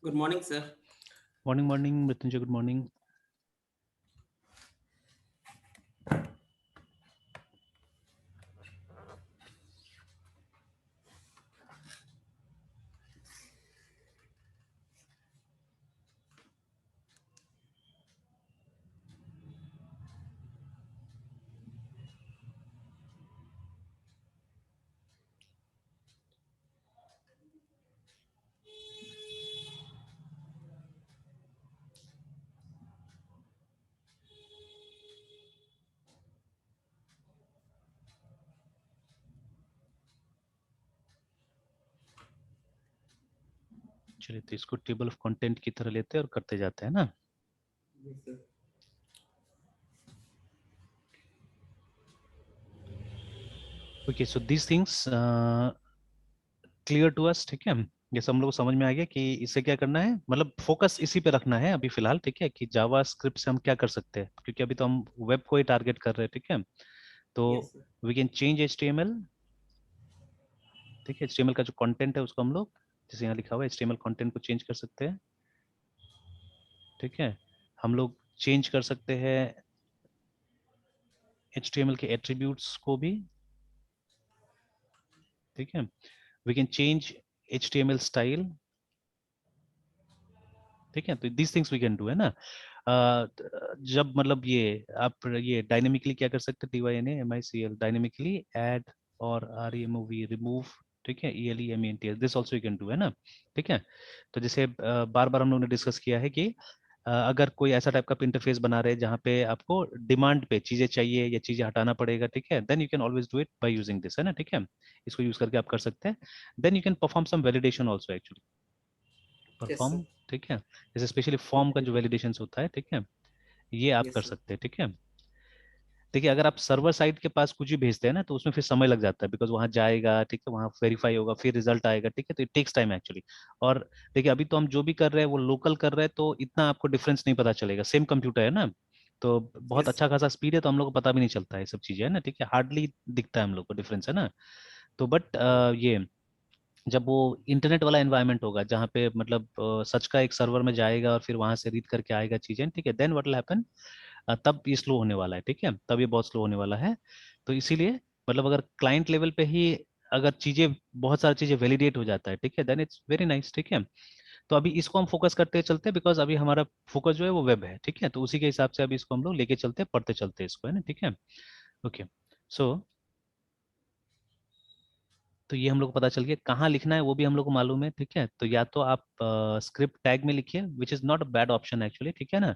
Good morning, sir. Morning morning Mrityunjay, good morning. चलिए, तो इसको टेबल ऑफ कंटेंट की तरह लेते हैं और करते जाते हैं ना। Yes, sir. Okay, so these things clear to us, ठीक है। जैसे हम लोग को समझ में आ गया कि इससे क्या करना है, मतलब फोकस इसी पे रखना है अभी फिलहाल, ठीक है, कि जावा स्क्रिप्ट से हम क्या कर सकते हैं, क्योंकि अभी तो हम वेब को ही टारगेट कर रहे हैं, ठीक है। तो Yes, sir. We can change HTML, ठीक है। HTML का जो कंटेंट है उसको हम लोग, जैसे यहाँ लिखा हुआ है, HTML कंटेंट को चेंज कर सकते हैं, ठीक है। हम लोग चेंज कर सकते हैं HTML के एट्रीब्यूट्स को भी, ठीक है। We can change HTML style, ठीक है। तो this things we can do, है ना। जब मतलब ये आप ये डायनेमिकली क्या कर सकते हैं, DYNAMICL, डायनेमिकली ऐड और REMOV रिमूव, ठीक है, ELEMENT, this also you can do, है ना, ठीक है। तो जैसे बार बार हम लोगों ने डिस्कस किया है कि अगर कोई ऐसा टाइप का इंटरफेस बना रहे हैं जहाँ पे आपको डिमांड पे चीजें चाहिए या चीजें हटाना पड़ेगा, ठीक है, then you can always do it by using this, है ना, ठीक है। इसको यूज करके आप कर सकते हैं। Then you can perform some validation also actually, Yes, sir. Perform, ठीक है। जैसे स्पेशली फॉर्म का जो Definitely. वैलिडेशन होता है, ठीक है, ये आप Yes, कर sir. सकते हैं, ठीक है। देखिए, अगर आप सर्वर साइड के पास कुछ भी भेजते हैं ना, तो उसमें फिर समय लग जाता है, बिकॉज वहां जाएगा, ठीक है, वहां वेरीफाई होगा, फिर रिजल्ट आएगा, ठीक है, तो इट टेक्स टाइम एक्चुअली। और देखिए, अभी तो हम जो भी कर रहे हैं वो लोकल कर रहे हैं, तो इतना आपको डिफरेंस नहीं पता चलेगा, सेम कंप्यूटर है ना, तो बहुत Yes, अच्छा sir. खासा स्पीड है, तो हम लोग को पता भी नहीं चलता है ये सब चीजें, है ना, ठीक है, हार्डली दिखता है हम लोग को डिफरेंस, है ना। तो बट Yes. ये जब वो इंटरनेट वाला एनवायरनमेंट होगा जहाँ पे मतलब सच का एक सर्वर में जाएगा और फिर वहां से रीड करके आएगा चीजें, ठीक है, देन व्हाट विल हैपन, तब ये स्लो होने वाला है, ठीक है, तब ये बहुत स्लो होने वाला है। तो इसीलिए मतलब अगर क्लाइंट लेवल पे ही अगर चीजें, बहुत सारी चीजें वैलिडेट हो जाता है, ठीक है, देन इट्स वेरी नाइस, ठीक है। तो अभी इसको हम फोकस करते चलते हैं, बिकॉज अभी हमारा फोकस जो है वो वेब है, ठीक है, तो उसी के हिसाब से अभी इसको हम लोग लेके चलते हैं, पढ़ते चलते हैं इसको, है ना, ठीक है। ओके, सो तो ये हम लोग को पता चल गया कहाँ लिखना है, वो भी हम लोग को मालूम है, ठीक है। तो या तो आप स्क्रिप्ट टैग में लिखिए, which is not a bad option actually, ठीक है ना।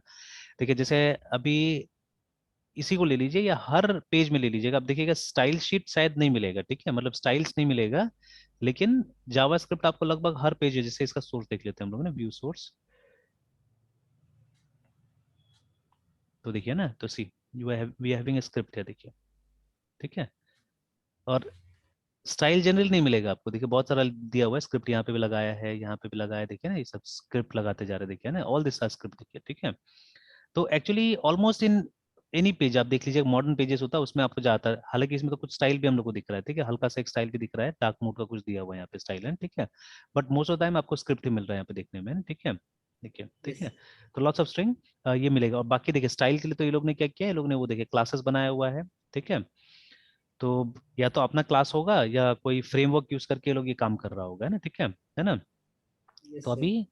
देखिए, जैसे अभी इसी को ले लीजिए या हर पेज में ले लीजिएगा, आप देखिएगा स्टाइल शीट शायद नहीं मिलेगा, ठीक है, मतलब स्टाइल्स नहीं मिलेगा, लेकिन जावास्क्रिप्ट आपको लगभग हर पेज है। जैसे इसका सोर्स देख लेते हैं हम लोग ना, व्यू सोर्स, तो देखिए ना, तो see you have we having script है, देखिए, ठीक है। और स्टाइल जनरल नहीं मिलेगा आपको, देखिए बहुत सारा दिया हुआ है, स्क्रिप्ट यहाँ पे भी लगाया है, यहाँ पे भी लगाया है, देखिए ना, ये सब स्क्रिप्ट लगाते जा रहे हैं, देखिए ना, ऑल दिस आर स्क्रिप्ट, देखिए, ठीक है। तो actually almost in any page आप देख लीजिए, मॉडर्न पेजेस होता है उसमें आपको जाता है, हालांकि इसमें तो कुछ स्टाइल भी हम लोग को दिख रहा है, ठीक है, हल्का सा एक स्टाइल भी दिख रहा है, डार्क मोड का कुछ दिया हुआ है यहाँ पे स्टाइल है, ठीक है। बट मोस्ट ऑफ टाइम आपको स्क्रिप्ट ही मिल रहा है यहाँ पे देखने में, ठीक है, देखिए, ठीक Yes. है। तो लॉट्स ऑफ स्ट्रिंग ये मिलेगा, और बाकी देखिए स्टाइल के लिए तो ये लोग ने क्या किया है, ये लोग ने वो देखिए क्लासेस बनाया हुआ है, ठीक है। तो या तो अपना क्लास होगा या कोई फ्रेमवर्क यूज करके ये लोग ये काम कर रहा होगा, है ना, ठीक है ना। तो Yes, sir. अभी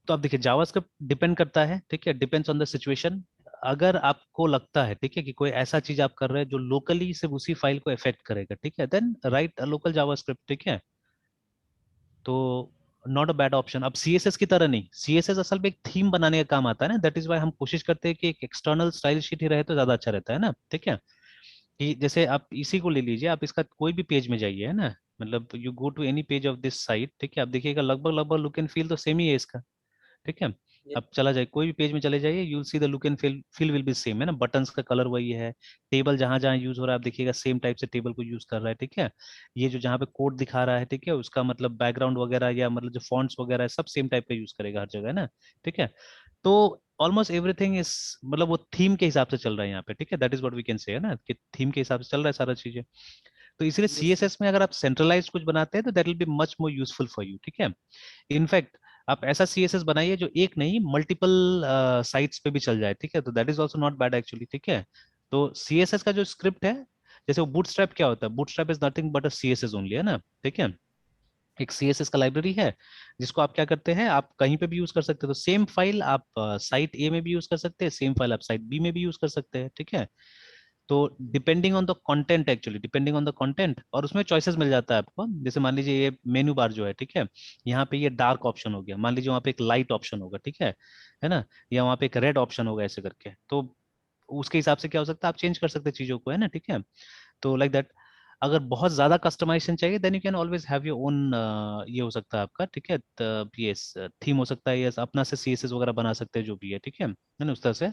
तो आप देखिए जावास्क्रिप्ट डिपेंड करता है, ठीक है, डिपेंड्स ऑन द सिचुएशन। अगर आपको लगता है, ठीक है, कि कोई ऐसा चीज आप कर रहे हैं जो लोकली सिर्फ उसी फाइल को इफेक्ट करेगा, ठीक है, then write a local JavaScript, ठीक है। तो नॉट अ बैड ऑप्शन। अब CSS की तरह नहीं, CSS असल में एक थीम बनाने का काम आता है ना, दैट इज वाई हम कोशिश करते हैं कि एक एक्सटर्नल स्टाइल शीट ही रहे तो ज्यादा अच्छा रहता है ना, ठीक है। कि जैसे आप इसी को ले लीजिए, आप इसका कोई भी पेज में जाइए, है ना, मतलब you go to any page of this site, ठीक है, आप देखिएगा लगभग लगभग लुक एंड फील तो सेम ही है इसका, ठीक है। Yes. अब चला जाए कोई भी पेज में चले जाइए, you will see the look and feel will be same, है ना, बटन्स का कलर वही है, टेबल जहां जहां यूज हो रहा है आप देखिएगा सेम टाइप से टेबल को यूज कर रहा है, ठीक है। ये जो जहां पे कोड दिखा रहा है, ठीक है, उसका मतलब बैकग्राउंड वगैरह या मतलब जो फॉन्ट्स वगैरह है सब सेम टाइप का यूज करेगा हर जगह, है ना, ठीक है। तो ऑलमोस्ट एवरीथिंग इज मतलब वो थीम के हिसाब से चल रहा है यहाँ पे, ठीक है, that is what we can say, है ना, कि थीम के हिसाब से चल रहा है सारा चीजें। तो इसीलिए Yes, sir. CSS में अगर आप सेंट्रलाइज कुछ बनाते हैं तो that will be much more useful for you, ठीक है। इनफैक्ट आप ऐसा CSS बनाइए जो एक नहीं मल्टीपल साइट्स पे भी चल जाए, ठीक है, तो that is also not bad actually, ठीक है। तो CSS का जो स्क्रिप्ट है, जैसे वो बूटस्ट्रैप क्या होता है, bootstrap is nothing but a CSS only, है ना, ठीक है। एक CSS का लाइब्रेरी है जिसको आप क्या करते हैं, आप कहीं पे भी यूज कर सकते हो, तो सेम फाइल आप साइट ए में भी यूज कर सकते हैं, सेम फाइल आप साइट बी में भी यूज कर सकते हैं, ठीक है। तो depending on the content, actually depending on the content, और उसमें चॉइसेस मिल जाता है आपको, जैसे मान लीजिए ये मेन्यू बार जो है, ठीक है, यहाँ पे ये डार्क ऑप्शन हो गया, मान लीजिए वहाँ पे एक लाइट ऑप्शन होगा, ठीक है ना, या वहाँ पे एक रेड ऑप्शन होगा, ऐसे करके, तो उसके हिसाब से क्या हो सकता है, आप चेंज कर सकते हैं चीजों को, है ना, ठीक है। तो लाइक दैट, अगर बहुत ज्यादा कस्टमाइजेशन चाहिए then you can always have your own, ये हो सकता है आपका, ठीक है, ये थीम हो सकता है, ये अपना से CSS वगैरह बना सकते हैं, जो भी है, ठीक है ना, उस तरह से।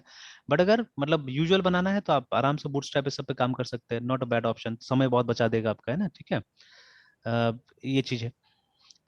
बट अगर मतलब यूजुअल बनाना है तो आप आराम से बूटस्ट्रैप इस सब पे काम कर सकते हैं, नॉट अ बैड ऑप्शन, समय बहुत बचा देगा आपका, है ना, ठीक है। ये चीज है।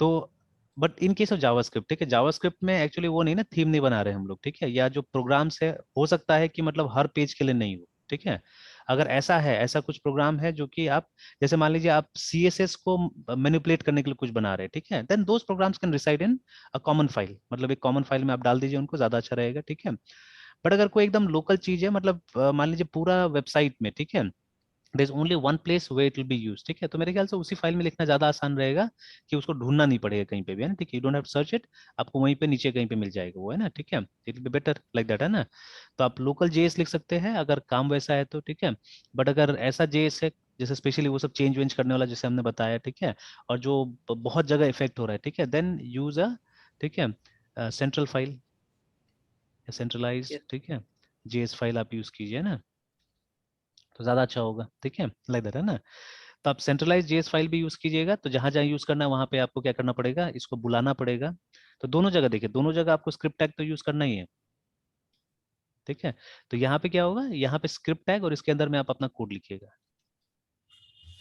तो but in case of JavaScript, ठीक है, जावास्क्रिप्ट में एक्चुअली वो नहीं ना, थीम नहीं बना रहे हम लोग, ठीक है, या जो प्रोग्राम्स है हो सकता है कि मतलब हर पेज के लिए नहीं हो, ठीक है। अगर ऐसा है, ऐसा कुछ प्रोग्राम है जो कि आप, जैसे मान लीजिए आप CSS को मैनिपुलेट करने के लिए कुछ बना रहे हैं, ठीक है, then those programs can reside in a common file, मतलब एक कॉमन फाइल में आप डाल दीजिए उनको, ज्यादा अच्छा रहेगा, ठीक है। बट अगर कोई एकदम लोकल चीज है, मतलब मान लीजिए पूरा वेबसाइट में, ठीक है, there is only one place way it will be use, ठीक है, तो मेरे ख्याल से उसी फाइल में लिखना ज्यादा आसान रहेगा, कि उसको ढूंढना नहीं पड़ेगा कहीं पे भी, है ना, ठीक है, you don't have to search it, आपको वहीं पे नीचे कहीं पे मिल जाएगा वो, है ना, ठीक है, it will be better like that, है ना। तो आप लोकल JS लिख सकते हैं अगर काम वैसा है तो, ठीक है। बट अगर ऐसा JS है जैसे स्पेशली वो सब चेंज वेंज करने वाला, जैसे हमने बताया, ठीक है, और जो बहुत जगह इफेक्ट हो रहा है, ठीक है, देन यूज अ, ठीक है, सेंट्रल फाइल या सेंट्रलाइज, Yes. ठीक है, JS फाइल आप यूज कीजिए ना, तो ज्यादा अच्छा होगा, ठीक है, लाइक दैट, है ना। तो आप सेंट्रलाइज JS फाइल भी यूज कीजिएगा, तो जहां जहां यूज करना है वहां पे आपको क्या करना पड़ेगा, इसको बुलाना पड़ेगा। तो दोनों जगह देखिए, दोनों जगह आपको स्क्रिप्ट टैग तो यूज करना ही है, ठीक है। तो यहाँ पे क्या होगा, यहाँ पे स्क्रिप्ट टैग और इसके अंदर में आप अपना कोड लिखिएगा,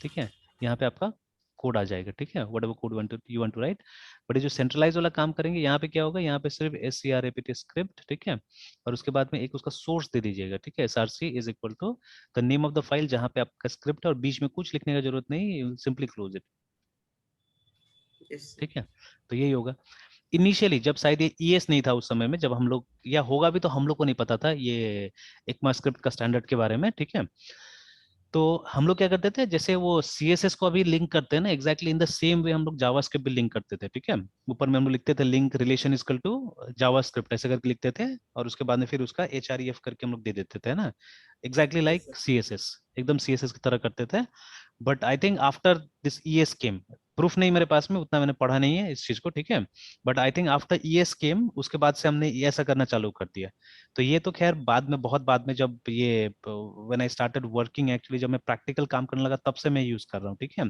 ठीक है, यहाँ पे आपका कोड आ जाएगा, ठीक है, whatever code you want to write. But ये जो सेंट्रलाइज वाला काम करेंगे, यहाँ पे क्या होगा, यहाँ पे सिर्फ SCRAPT स्क्रिप्ट, ठीक है, और उसके बाद में एक उसका सोर्स दे दीजिएगा, ठीक है, SRC is equal to the name of the file जहाँ पे आपका स्क्रिप्ट है, और बीच में कुछ लिखने का जरूरत नहीं, simply close it, Yes, sir. ठीक है। तो यही होगा। इनिशियली जब शायद ये ES नहीं था उस समय में, जब हम लोग, या होगा भी तो हम लोग को नहीं पता था ये ECMAScript का स्टैंडर्ड के बारे में, ठीक है। तो हम लोग क्या करते थे, जैसे वो CSS को अभी लिंक करते हैं ना, exactly in the same way हम लोग जावास्क्रिप्ट भी लिंक करते थे, ठीक है। ऊपर में हम लोग लिखते थे link relation equal to JavaScript, ऐसे करके लिखते थे, और उसके बाद में फिर उसका HREF करके हम लोग दे देते थे ना, exactly Yes, like sir. CSS, एकदम CSS की तरह करते थे। But I think after this ES came, proof नहीं मेरे पास में, उतना मैंने पढ़ा नहीं है इस चीज को, ठीक है, but I think after ES केम, उसके बाद से हमने ये ऐसा करना चालू कर दिया। तो ये तो खैर बाद में, बहुत बाद में, जब ये when I started working actually, जब मैं प्रैक्टिकल काम करने लगा, तब से मैं यूज कर रहा हूँ, ठीक है।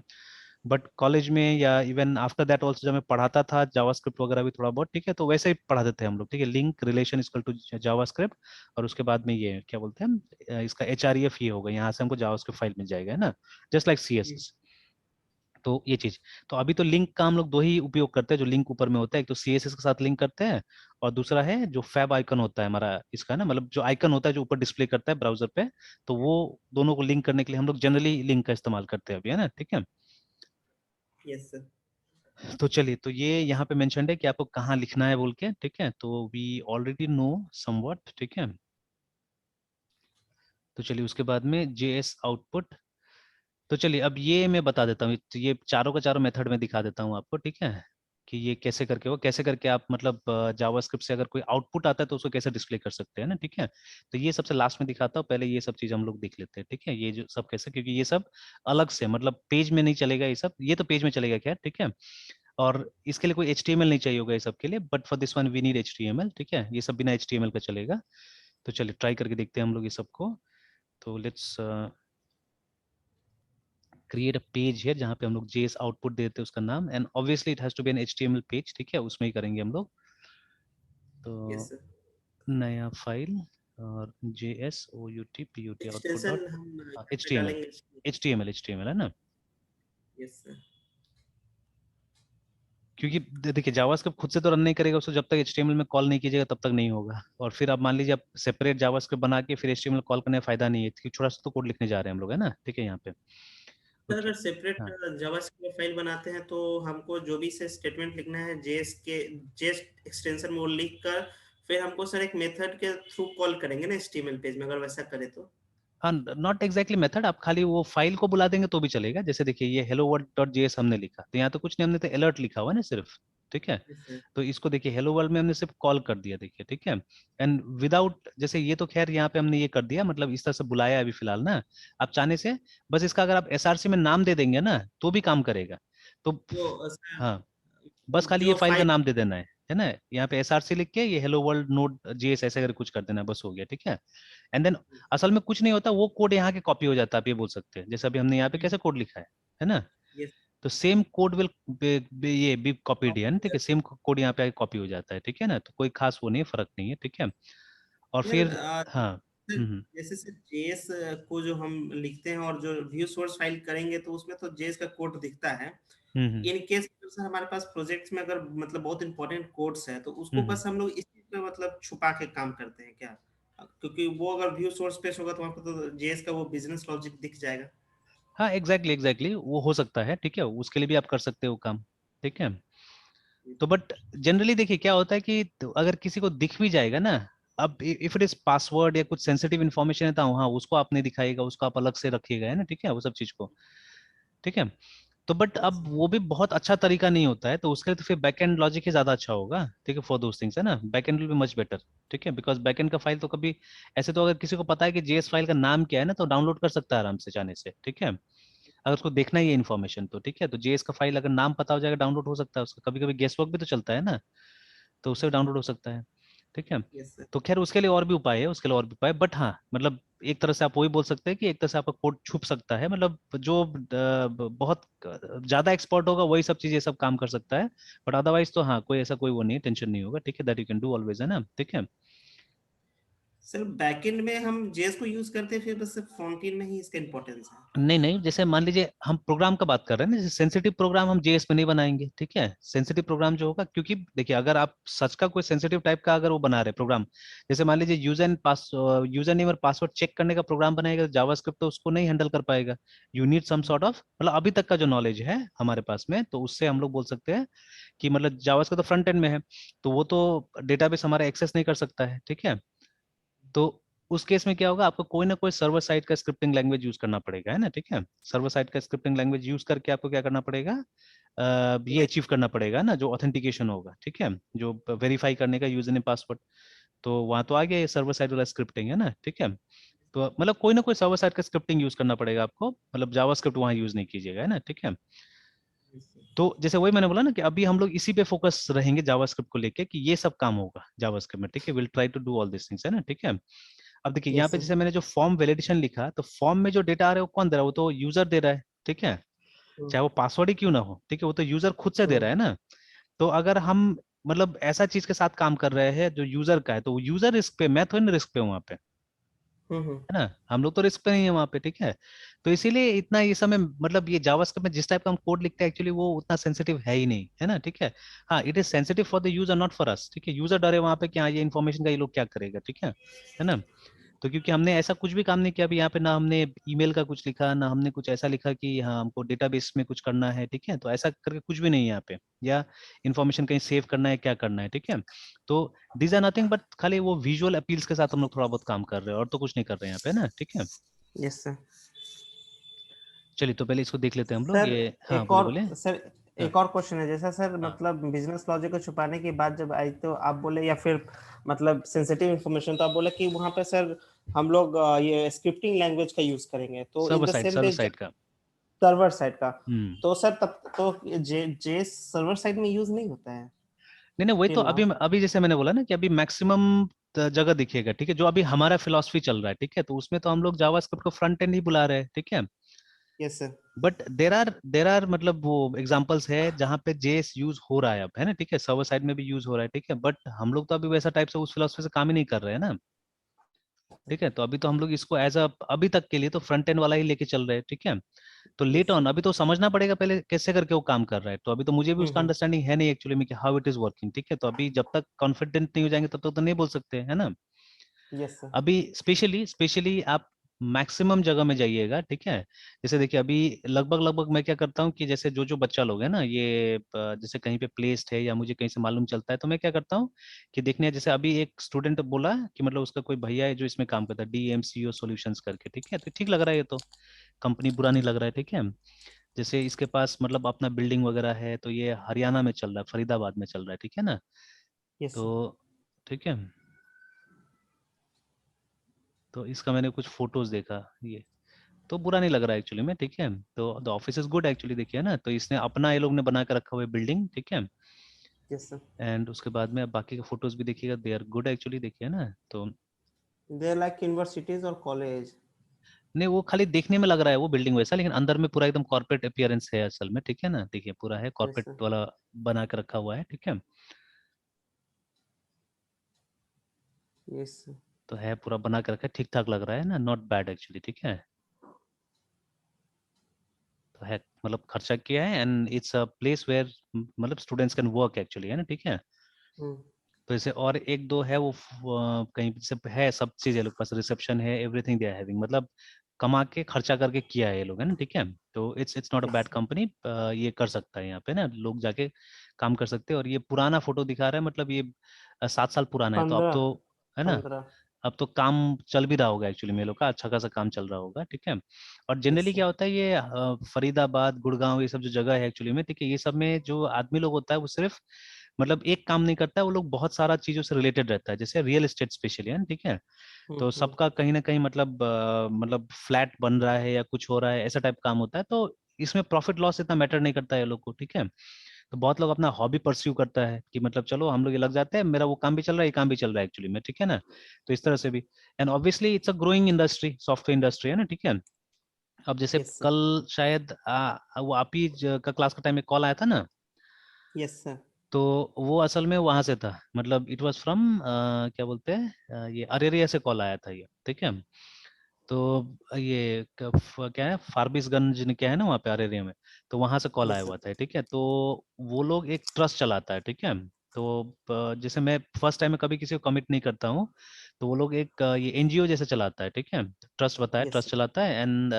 बट कॉलेज में या इवन आफ्टर दैट ऑल्सो जब मैं पढ़ाता था जावास्क्रिप्ट वगैरह भी थोड़ा बहुत, ठीक है, तो वैसे ही पढ़ाते थे हम लोग, ठीक है, link relation equal to JavaScript, और उसके बाद में ये क्या बोलते हैं इसका HREF ये होगा, यहाँ से हमको जावास्क्रिप्ट फाइल मिल जाएगा, है ना, जस्ट लाइक Yes. CSS। तो ये चीज, तो अभी तो लिंक का हम लोग दो ही उपयोग करते हैं, जो लिंक ऊपर में होता है, एक तो CSS के साथ लिंक करते हैं, और दूसरा है जो फैब आइकन होता है हमारा इसका ना, मतलब जो आइकन होता है जो ऊपर डिस्प्ले करता है ब्राउजर पे, तो वो दोनों को लिंक करने के लिए हम लोग जनरली लिंक का इस्तेमाल करते हैं अभी, है ना, ठीक है। Yes, sir. तो चलिए, तो ये यहाँ पे मेंशन्ड है कि आपको कहाँ लिखना है बोल के, ठीक है, तो वी ऑलरेडी नो समवट, ठीक है। तो चलिए उसके बाद में JS आउटपुट, तो चलिए अब ये मैं बता देता हूँ, तो ये चारों का चारों मेथड में दिखा देता हूँ आपको, ठीक है, कि ये कैसे करके हो, कैसे करके आप मतलब जावास्क्रिप्ट से अगर कोई आउटपुट आता है तो उसको कैसे डिस्प्ले कर सकते हैं ना, ठीक है। तो ये सबसे लास्ट में दिखाता हूँ, पहले ये सब चीज हम लोग देख लेते हैं, ठीक है, ये जो सब कैसे, क्योंकि ये सब अलग से, मतलब पेज में नहीं चलेगा ये सब, ये तो पेज में चलेगा खैर, ठीक है, और इसके लिए कोई HTML नहीं चाहिए होगा ये सब के लिए, but for this one we need HTML, ठीक है, ये सब बिना HTML का चलेगा। तो चलिए ट्राई करके देखते हैं हम लोग ये सबको। तो लेट्स क्रिएट अ पेज है जहाँ पे हम लोग JS आउटपुट देते हैं उसका नाम, and obviously it has to be an HTML page, ठीक है, उसमें ही करेंगे हम लोग। Yes, तो sir. नया फाइल, और JSOUTPUT आउटपुट एक्सटेंशन डॉट हम कहाँ पे HTML, डालेंगे? HTML है ना, यस सर। क्योंकि देखिए जावास्क्रिप्ट खुद से तो रन नहीं करेगा उसको, जब तक HTMल में कॉल नहीं कीजिएगा तब तक नहीं होगा, और फिर आप मान लीजिए आप सेपरेट जावास्क्रिप्ट बना के फिर HTML कॉल करने का फायदा नहीं है, क्योंकि छोटा सा तो कोड लिखने जा रहे हैं हम लोग, है ना, ठीक है, यहाँ पे। Sir okay. अगर सेपरेट हाँ जावास्क्रिप्ट में फाइल बनाते हैं तो हमको जो भी से स्टेटमेंट लिखना है जेएस एक्सटेंशन में वो लिख कर फिर हमको सर एक मेथड के थ्रू कॉल करेंगे ना एचटीएमएल पेज में, अगर वैसा करे तो। हाँ, नॉट एग्जैक्टली मेथड, आप खाली वो फाइल को बुला देंगे तो भी चलेगा। जैसे देखिए ये hello world डॉट जेएस हमने लिखा, तो यहाँ तो कुछ नहीं, हमने तो अलर्ट लिखा हुआ है ना सिर्फ, ठीक है। Yes sir. तो इसको देखिए हेलो वर्ल्ड में हमने सिर्फ कॉल कर दिया, देखिए ठीक है। एंड विदाउट, जैसे ये तो खैर यहाँ पे हमने ये कर दिया, मतलब इस तरह से बुलाया है अभी फिलहाल ना। आप चाहने से बस इसका अगर आप एसआरसी में नाम दे देंगे ना तो भी काम करेगा। तो तो सर हाँ, बस खाली ये जो फाइल का फाइल। नाम दे देना है ना। यहाँ पे एसआरसी लिख के ये हेलो वर्ल्ड नोड जेएस ऐसे करके कुछ कर देना, बस हो गया, ठीक है। एंड देन असल में कुछ नहीं होता, वो कोड यहाँ के कॉपी हो जाता है, आप ये बोल सकते हैं। जैसे अभी हमने यहाँ पे कैसे कोड लिखा है ना। यस। तो सेम कोड विल ये बी कॉपीड है, ठीक है। सेम कोड यहाँ पे कॉपी हो जाता है, ठीक है ना। तो कोई खास वो नहीं है, फर्क नहीं है, ठीक है। और सर फिर हाँ। सर, हम्म जैसे सर जेएस को जो हम लिखते हैं और जो व्यू सोर्स फाइल करेंगे तो उसमें तो जेएस का कोड दिखता है। हम्म इन केस सर हमारे पास प्रोजेक्ट्स में अगर मतलब बहुत इंपॉर्टेंट कोड्स है तो उसको हम्म। बस हम लोग इस चीज पे मतलब छुपा के काम करते हैं क्या? क्योंकि वो अगर व्यू सोर्स पे होगा तो आपको तो जेएस का वो बिजनेस लॉजिक दिख जाएगा। हाँ एग्जैक्टली वो हो सकता है, ठीक है, उसके लिए भी आप कर सकते हो काम, ठीक है। तो बट जनरली देखिए क्या होता है कि तो अगर किसी को दिख भी जाएगा ना, अब इफ इट इज पासवर्ड या कुछ सेंसिटिव इन्फॉर्मेशन है तो हाँ उसको आप नहीं दिखाएगा, उसको आप अलग से रखिएगा, है ना, ठीक है, वो सब चीज को, ठीक है। तो बट अब वो भी बहुत अच्छा तरीका नहीं होता है, तो उसके लिए तो फिर बैक एंड लॉजिक ही ज्यादा अच्छा होगा, ठीक है, फॉर दोस थिंग्स, है ना। Back and will be much better, ठीक है, बिकॉज बैक एंड का फाइल तो कभी ऐसे, तो अगर किसी को पता है कि जेएस फाइल का नाम क्या है ना तो डाउनलोड कर सकता है आराम से जाने से, ठीक है। अगर उसको देखना ही है इन्फॉर्मेशन तो, ठीक है, तो जेएस का फाइल अगर नाम पता हो जाएगा डाउनलोड हो सकता है उसका, कभी कभी गेस वर्क भी तो चलता है ना, तो उससे डाउनलोड हो सकता है, ठीक है। Yes sir. तो खैर उसके लिए और भी उपाय है, उसके लिए और भी उपाय, बट हाँ मतलब एक तरह से आप वही बोल सकते हैं कि एक तरह से आपका कोड छुप सकता है, मतलब जो बहुत ज्यादा एक्सपर्ट होगा वही सब चीज ये सब काम कर सकता है। बट अदरवाइज तो हाँ कोई ऐसा कोई वो नहीं, टेंशन नहीं होगा, ठीक है, that you can do always, है ना, ठीक है। सर बैकएंड में हम जेएस को यूज करते हैं फिर बस फ्रंट एंड में ही इसका इंपॉर्टेंस है। नहीं जैसे मान लीजिए हम प्रोग्राम का बात कर रहे हैं ना, जैसे सेंसिटिव प्रोग्राम हम जेएस में नहीं बनाएंगे, ठीक है। सेंसिटिव प्रोग्राम जो होगा, क्योंकि देखिए अगर आप सच का कोई सेंसिटिव टाइप का अगर वो बना रहे प्रोग्राम, जैसे मान लीजिए यूजर नेम और पासवर्ड चेक करने का प्रोग्राम बनाएगा, तो जावास्क्रिप्ट तो उसको नहीं हैंडल कर पाएगा। You need some sort of, मतलब अभी तक का जो नॉलेज है हमारे पास में, तो उससे हम लोग बोल सकते हैं कि मतलब जावास्क्रिप्ट तो फ्रंट एंड में है, तो वो तो डेटाबेस हमारा एक्सेस नहीं कर सकता है, ठीक है। तो उस केस में क्या होगा, आपको कोई ना कोई सर्वर साइड का स्क्रिप्टिंग लैंग्वेज यूज करना पड़ेगा, है ना, ठीक है। सर्वर साइड का स्क्रिप्टिंग लैंग्वेज यूज करके आपको क्या करना पड़ेगा, ये अचीव करना पड़ेगा ना, जो ऑथेंटिकेशन होगा, ठीक है, जो वेरीफाई करने का यूजर नेम पासवर्ड। तो वहां तो आ गया ये सर्वर साइड वाला स्क्रिप्टिंग, है ना, ठीक है। तो मतलब कोई ना कोई सर्वर साइड का स्क्रिप्टिंग यूज करना पड़ेगा आपको, मतलब जावास्क्रिप्ट वहां यूज नहीं कीजिएगा, है ना, ठीक है। तो जैसे वही मैंने बोला ना कि अभी हम लोग इसी पे फोकस रहेंगे जावास्क्रिप्ट को लेके, कि ये सब काम होगा जावास्क्रिप्ट में, ठीक है, will try to do all this things, है ना, ठीक है। अब देखिए यहाँ यस पे सर। जैसे मैंने जो फॉर्म वैलिडेशन लिखा, तो फॉर्म में जो डेटा आ रहा है वो कौन दे रहा है, वो तो यूजर दे रहा है, ठीक है। चाहे वो पासवर्ड ही क्यों ना हो, ठीक है, वो तो यूजर खुद से दे रहा है ना। तो अगर हम मतलब ऐसा चीज के साथ काम कर रहे हैं जो यूजर का है, तो यूजर रिस्क पे, मैं थोड़ी ना रिस्क पे हूँ वहाँ पे, हम्म। है ना, हम लोग तो रिस्क पे नहीं है वहाँ पे, ठीक है। तो इसीलिए इतना ये समय, मतलब ये जावास्क्रिप्ट में जिस टाइप का हम कोड लिखते हैं एक्चुअली वो उतना सेंसिटिव है ही नहीं, है ना, ठीक है। हाँ it is sensitive for the user not for us, ठीक है, यूजर डरे वहाँ पे कि हाँ ये इन्फॉर्मेशन का ये लोग क्या करेगा, ठीक है ना। तो क्योंकि हमने ऐसा कुछ भी काम नहीं किया अभी यहाँ पे, ना हमने ईमेल का कुछ लिखा, ना हमने कुछ ऐसा लिखा कि हाँ हमको डेटाबेस में कुछ करना है, ठीक है, तो ऐसा करके कुछ भी नहीं है यहाँ पे, या इन्फॉर्मेशन कहीं सेव करना है, क्या करना है, ठीक है। तो दीज आर नथिंग बट खाली वो विजुअल अपील्स के साथ हम लोग थोड़ा बहुत काम कर रहे हैं, और तो कुछ नहीं कर रहे हैं यहाँ पे ना, ठीक है। Yes sir. चलिए तो पहले इसको देख लेते हैं हम लोग, सर ये हाँ एक बोले और बोले। सर हाँ एक और क्वेश्चन है, जैसा सर हाँ मतलब बिजनेस लॉजिक को छुपाने की बात जब आई तो आप बोले या फिर मतलब सेंसिटिव इंफॉर्मेशन तो आप बोले कि वहां पे सर हम लोग ये स्क्रिप्टिंग लैंग्वेज का यूज करेंगे तो in the same server way side का। सर्वर साइड का। हम्म। तो सर तब तो जे सर्वर साइड में यूज नहीं होता है नहीं नहीं वही तो, टिल अभी नाउ। अभी जैसे मैंने बोला ना कि अभी मैक्सिमम जगह दिखेगा, ठीक है, जो अभी हमारा फिलॉसफी चल रहा है, ठीक है, तो उसमें तो हम लोग जावास्क्रिप्ट को फ्रंट एंड ही बुला रहे हैं, ठीक है। Yes sir. But there are मतलब वो एग्जांपल्स है जहाँ पे जेएस यूज हो रहा है अब, है ना, ठीक है, सर्वर साइड में भी यूज हो रहा है, ठीक है, बट हम लोग तो अभी वैसा टाइप से उस फिलोसफी से काम ही नहीं कर रहे हैं ना, ठीक है। तो अभी तो हम लोग इसको एज अ अभी तक के लिए तो फ्रंट एंड वाला ही लेके चल रहे हैं, ठीक है। तो लेट यस ऑन सर। अभी तो समझना पड़ेगा पहले कैसे करके वो काम कर रहा है, तो अभी तो मुझे भी उसका हम्म। अंडरस्टैंडिंग है नहीं एक्चुअली में कि हाउ इट इज वर्किंग, ठीक है। तो अभी जब तक कॉन्फिडेंट नहीं हो जाएंगे तब तक तो नहीं बोल सकते, है ना। Yes sir. अभी स्पेशली स्पेशली आप मैक्सिमम जगह में जाइएगा, ठीक है। जैसे देखिए अभी लगभग लगभग मैं क्या करता हूँ कि जैसे जो जो बच्चा लोग है ना ये जैसे कहीं पे प्लेस्ड है या मुझे कहीं से मालूम चलता है तो मैं क्या करता हूँ कि देखने, जैसे अभी एक स्टूडेंट बोला कि मतलब उसका कोई भैया है जो इसमें काम करता है, DMCO सॉल्यूशंस करके, ठीक है। तो ठीक लग रहा है, ये तो कंपनी बुरा नहीं लग रहा है, ठीक है। जैसे इसके पास मतलब अपना बिल्डिंग वगैरह है, तो ये हरियाणा में चल रहा है, फरीदाबाद में चल रहा है, ठीक है ना। Yes sir. तो ठीक है, तो इसका मैंने कुछ फोटोज देखा, ये तो बुरा नहीं लग रहा है एक्चुअली में, ठीक है। तो the office is good actually, देखिए ना, तो इसने अपना ये लोग ने बना के रखा हुआ है बिल्डिंग, ठीक है। Yes sir. एंड उसके बाद में आप बाकी के फोटोज भी देखिएगा, दे आर गुड एक्चुअली, देखिए ना। तो दे लाइक यूनिवर्सिटीज और कॉलेज। नहीं, वो खाली देखने में लग रहा है वो बिल्डिंग वैसा, लेकिन अंदर में पूरा एकदम कॉर्पोरेट अपीयरेंस है असल में, ठीक है ना। देखिए पूरा है यस कॉर्पोरेट सर। वाला बना के रखा हुआ है, ठीक है। Yes sir. तो है पूरा बना के रखा है, ठीक ठाक लग रहा है ना, नॉट बैड एक्चुअली, ठीक है। तो है मतलब खर्चा किया है, and it's a place where मतलब स्टूडेंट्स कैन वर्क एक्चुअली, है ना, ठीक है। हम्म। तो जैसे और एक दो है वो कहीं से है, सब चीज ये लोग पास, रिसेप्शन है, एवरीथिंग दे आर हैविंग, मतलब कमा के खर्चा करके किया है ये लोग, है ना, ठीक है। तो it's not a yes bad sir. Company, ये कर सकता है यहाँ पे ना, लोग जाके काम कर सकते हैं। और ये पुराना फोटो दिखा रहा है, मतलब ये 7 साल पुराना है, तो अब 15। तो है ना, 15। अब तो काम चल भी रहा होगा एक्चुअली में, ये लोग का अच्छा खासा काम चल रहा होगा, ठीक है। और यस जनरली सर। क्या होता है ये फरीदाबाद, गुड़गांव, ये सब जो जगह है एक्चुअली में, ठीक है, ये सब में जो आदमी लोग होता है वो सिर्फ मतलब एक काम नहीं करता है, वो लोग बहुत सारा चीजों से रिलेटेड रहता है, जैसे रियल एस्टेट स्पेशली, है, ठीक है। तो हम्म। सबका कहीं ना कहीं मतलब मतलब फ्लैट बन रहा है या कुछ हो रहा है, ऐसा टाइप काम होता है। तो इसमें प्रॉफिट लॉस इतना मैटर नहीं करता है लोग को, ठीक है। तो बहुत लोग अपना हॉबी परस्यू करता है कि मतलब चलो हम लोग ये लग जाते हैं, मेरा वो काम भी चल रहा है, ये काम भी चल रहा है एक्चुअली में, ठीक है ना। तो इस तरह से भी, and obviously it's a growing industry, software industry, है ना, ठीक है। अब जैसे यस सर। कल शायद वो आप ही का क्लास का टाइम में कॉल आया था ना, यस सर। तो वो असल में वहां से था, मतलब इट वाज फ्रॉम क्या बोलते हैं ये अरेरिया से कॉल आया था ये, ठीक है। तो ये क्या है, फारबिसगंज ने क्या है ना वहाँ पे अरेरिया में, तो वहां से कॉल आया यस सर। हुआ था, ठीक है। तो वो लोग एक ट्रस्ट चलाता है, ठीक है। तो जैसे मैं फर्स्ट टाइम में कभी किसी को कमिट नहीं करता हूँ, तो वो लोग एक ये NGO जैसे चलाता है, ठीक है। ट्रस्ट बताया, यस ट्रस्ट सर। चलाता है, and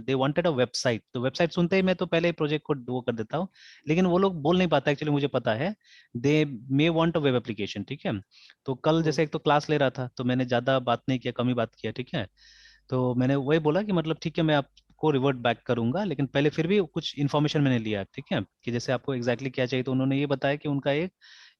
they wanted a website. तो वेबसाइट सुनते ही मैं तो पहले ही प्रोजेक्ट को वो कर देता हूँ, लेकिन वो लोग बोल नहीं पाता एक्चुअली, मुझे पता है। They may want a web application, ठीक है। तो कल हम्म। जैसे एक तो क्लास ले रहा था, तो मैंने ज्यादा बात नहीं किया, कम ही बात किया, ठीक है। तो मैंने वही बोला कि मतलब ठीक है, मैं आपको रिवर्ट बैक करूंगा, लेकिन पहले फिर भी कुछ इन्फॉर्मेशन मैंने लिया, ठीक है, कि जैसे आपको एग्जैक्टली exactly क्या चाहिए। तो उन्होंने ये बताया कि उनका एक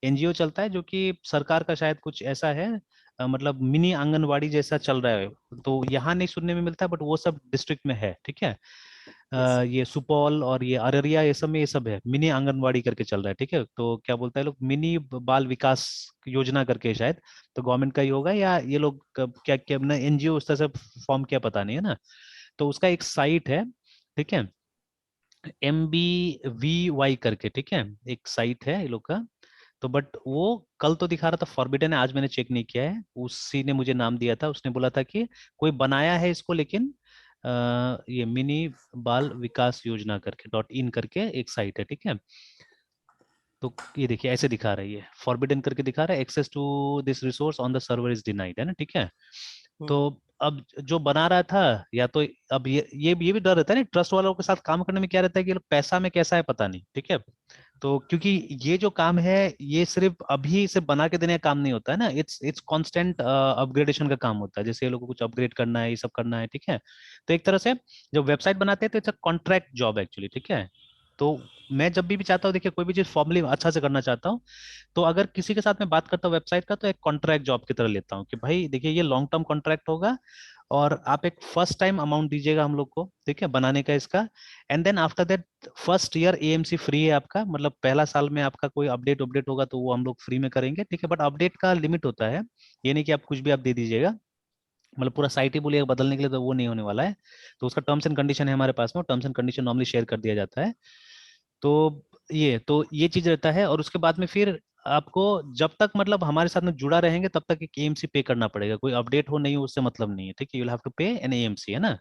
NGO चलता है जो कि सरकार का शायद कुछ ऐसा है, मतलब मिनी आंगनवाड़ी जैसा चल रहा है। तो यहाँ नहीं सुनने में मिलता, बट वो सब डिस्ट्रिक्ट में है, ठीक है। Yes sir. ये सुपौल और ये अररिया, ये सब में ये सब है, मिनी आंगनवाड़ी करके चल रहा है, ठीक है। तो क्या बोलता है लोग, मिनी बाल विकास योजना करके शायद, तो गवर्नमेंट का ही होगा, या ये लोग क्या क्या ना NGO उस तरह से फॉर्म किया पता नहीं, है ना। तो उसका एक साइट है, ठीक है, MBVY करके, ठीक है, एक साइट है ये लोग का। तो बट वो कल तो दिखा रहा था फॉरबिडन है, आज मैंने चेक नहीं किया है, उसी ने मुझे नाम दिया था, उसने बोला था कि कोई बनाया है इसको, लेकिन ये मिनी बाल विकास योजना करके .in करके एक साइट है, ठीक है। तो ये देखिए ऐसे दिखा रही है, फॉरबिडन करके दिखा रहा है, access to this resource on the server is denied, है ना, ठीक है। तो हम्म। अब जो बना रहा था, या तो अब ये भी डर रहता है ना ट्रस्ट वालों के साथ काम करने में, क्या रहता है कि ये लोग पैसा में कैसा है पता नहीं, ठीक है। तो क्योंकि ये जो काम है ये सिर्फ अभी से बना के देने का काम नहीं होता है ना, इट्स कांस्टेंट अपग्रेडेशन का काम होता है, जैसे ये लोगों को कुछ अपग्रेड करना है, ये सब करना है, ठीक है। तो एक तरह से जब वेबसाइट बनाते हैं तो it's a contract job actually, ठीक है। तो मैं जब भी चाहता हूँ, देखिए कोई भी चीज फॉर्मली अच्छा से करना चाहता हूँ, तो अगर किसी के साथ में बात करता हूँ वेबसाइट का, तो एक कॉन्ट्रैक्ट जॉब की तरह लेता हूँ कि भाई देखिए ये लॉन्ग टर्म कॉन्ट्रैक्ट होगा, और आप एक फर्स्ट टाइम अमाउंट दीजिएगा हम लोग को, ठीक है, बनाने का इसका। And then after that first year AMC free है आपका, मतलब पहला साल में आपका कोई अपडेट अपडेट होगा तो वो हम लोग फ्री में करेंगे, ठीक है। बट अपडेट का लिमिट होता है, ये नहीं कि आप कुछ भी आप दे दीजिएगा, मतलब पूरा साइट ही बोलिएगा बदलने के लिए, तो वो नहीं होने वाला है। तो उसका टर्म्स एंड कंडीशन है हमारे पास में, terms and condition normally share कर दिया जाता है। तो ये चीज रहता है, और उसके बाद में फिर आपको जब तक मतलब हमारे साथ में जुड़ा रहेंगे तब तक एक AMC पे करना पड़ेगा, कोई अपडेट हो नहीं हो उससे मतलब नहीं है, ठीक है, यू हैव टू पे एन AMC, है ना।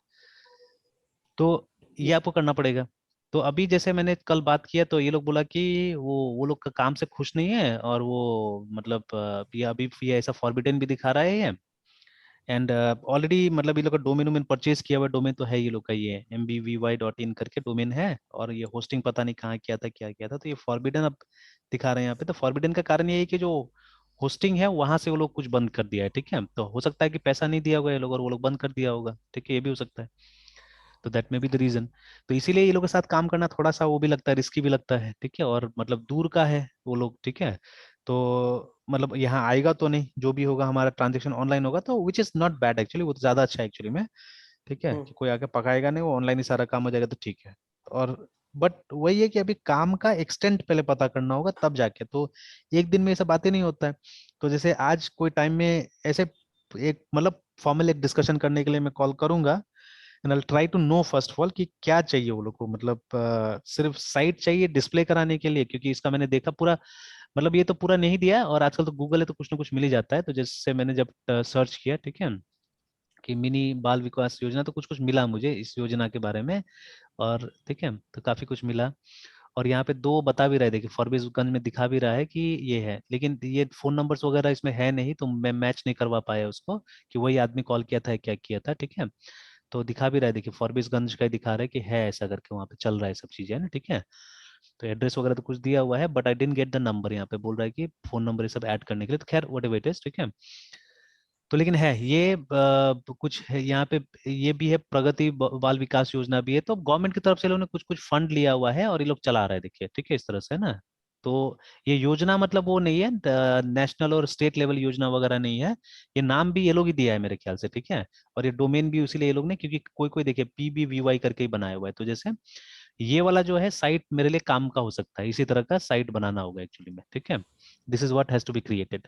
तो ये आपको करना पड़ेगा। तो अभी जैसे मैंने कल बात किया, तो ये लोग बोला कि वो लोग का काम से खुश नहीं है, और वो मतलब ये अभी ये ऐसा फॉरबिडन भी दिखा रहा है ये, एंड ऑलरेडी मतलब ये लोग का डोमेन वोमेन परचेज किया हुआ डोमेन तो है, ये लोग का ये mbvy.in करके डोमेन है, और ये होस्टिंग पता नहीं कहाँ किया था क्या किया था, तो ये फॉरबिडन अब दिखा रहे हैं यहाँ पे। तो फॉरबिडन का कारण ये है कि जो होस्टिंग है वहां से वो लोग कुछ बंद कर दिया है, ठीक है। तो हो सकता है कि पैसा नहीं दिया होगा ये लोग और वो लोग बंद कर दिया होगा, ठीक है, ये भी हो सकता है। तो that may be the reason. तो इसीलिए ये लोग के साथ काम करना थोड़ा सा वो भी लगता है, रिस्की भी लगता है, ठीक है, और मतलब दूर का है वो लोग, ठीक है। तो मतलब यहाँ आएगा तो नहीं, जो भी होगा हमारा ट्रांजेक्शन ऑनलाइन होगा, तो which is not bad actually, वो तो ज्यादा अच्छा है एक्चुअली में, ठीक है, हम्म कि कोई आके पकाएगा नहीं, वो ऑनलाइन ही सारा काम हो जाएगा, तो ठीक है। और बट वही है कि अभी काम का एक्सटेंट पहले पता करना होगा तब जाके, तो एक दिन में ये सब बातें नहीं होता है। तो जैसे आज कोई टाइम में ऐसे एक मतलब फॉर्मल एक डिस्कशन करने के लिए मैं कॉल करूंगा, and I try to know first of all कि क्या चाहिए वो लोग को, मतलब सिर्फ साइट चाहिए डिस्प्ले कराने के लिए, क्योंकि इसका मैंने देखा पूरा, मतलब ये तो पूरा नहीं दिया है, और आजकल तो गूगल है तो कुछ ना कुछ मिल ही जाता है, तो जैसे मैंने जब सर्च किया, ठीक है, कि मिनी बाल विकास योजना, तो कुछ कुछ मिला मुझे इस योजना के बारे में, और ठीक है, तो काफी कुछ मिला। और यहाँ पे दो बता भी रहे थे कि फॉरबिसगंज में दिखा भी रहा है कि ये है, लेकिन ये फोन नंबर्स वगैरह इसमें है नहीं, तो मैं मैच नहीं करवा पाया उसको कि वही आदमी कॉल किया था क्या किया था, ठीक है। तो दिखा भी रहा है, देखिए फॉरबिसगंज का ही दिखा रहा है कि है ऐसा करके, वहाँ पे चल रहा है सब चीजें, है ना, ठीक है। तो एड्रेस वगैरह तो कुछ दिया हुआ है, but I didn't get the number, यहाँ पे बोल रहा है कि फोन नंबर ये सब ऐड करने के लिए, तो खैर वट एवर इट इज, ठीक है। तो लेकिन है ये कुछ है यहाँ पे, ये भी है प्रगति बाल विकास योजना भी है, तो गवर्नमेंट की तरफ से लोगों ने कुछ कुछ फंड लिया हुआ है और ये लोग चला रहे हैं, देखिए, ठीक है, इस तरह से है ना। तो ये योजना मतलब वो नहीं है, नेशनल और स्टेट लेवल योजना वगैरह नहीं है, ये नाम भी ये लोग ही दिया है मेरे ख्याल से, ठीक है। और ये डोमेन भी उसी लिए ये लोग ने, क्योंकि कोई कोई देखिए PBVY करके ही बनाया हुआ है, तो जैसे ये वाला जो है साइट मेरे लिए काम का हो सकता है, इसी तरह का साइट बनाना होगा एक्चुअली में, ठीक है। This is what has to be created.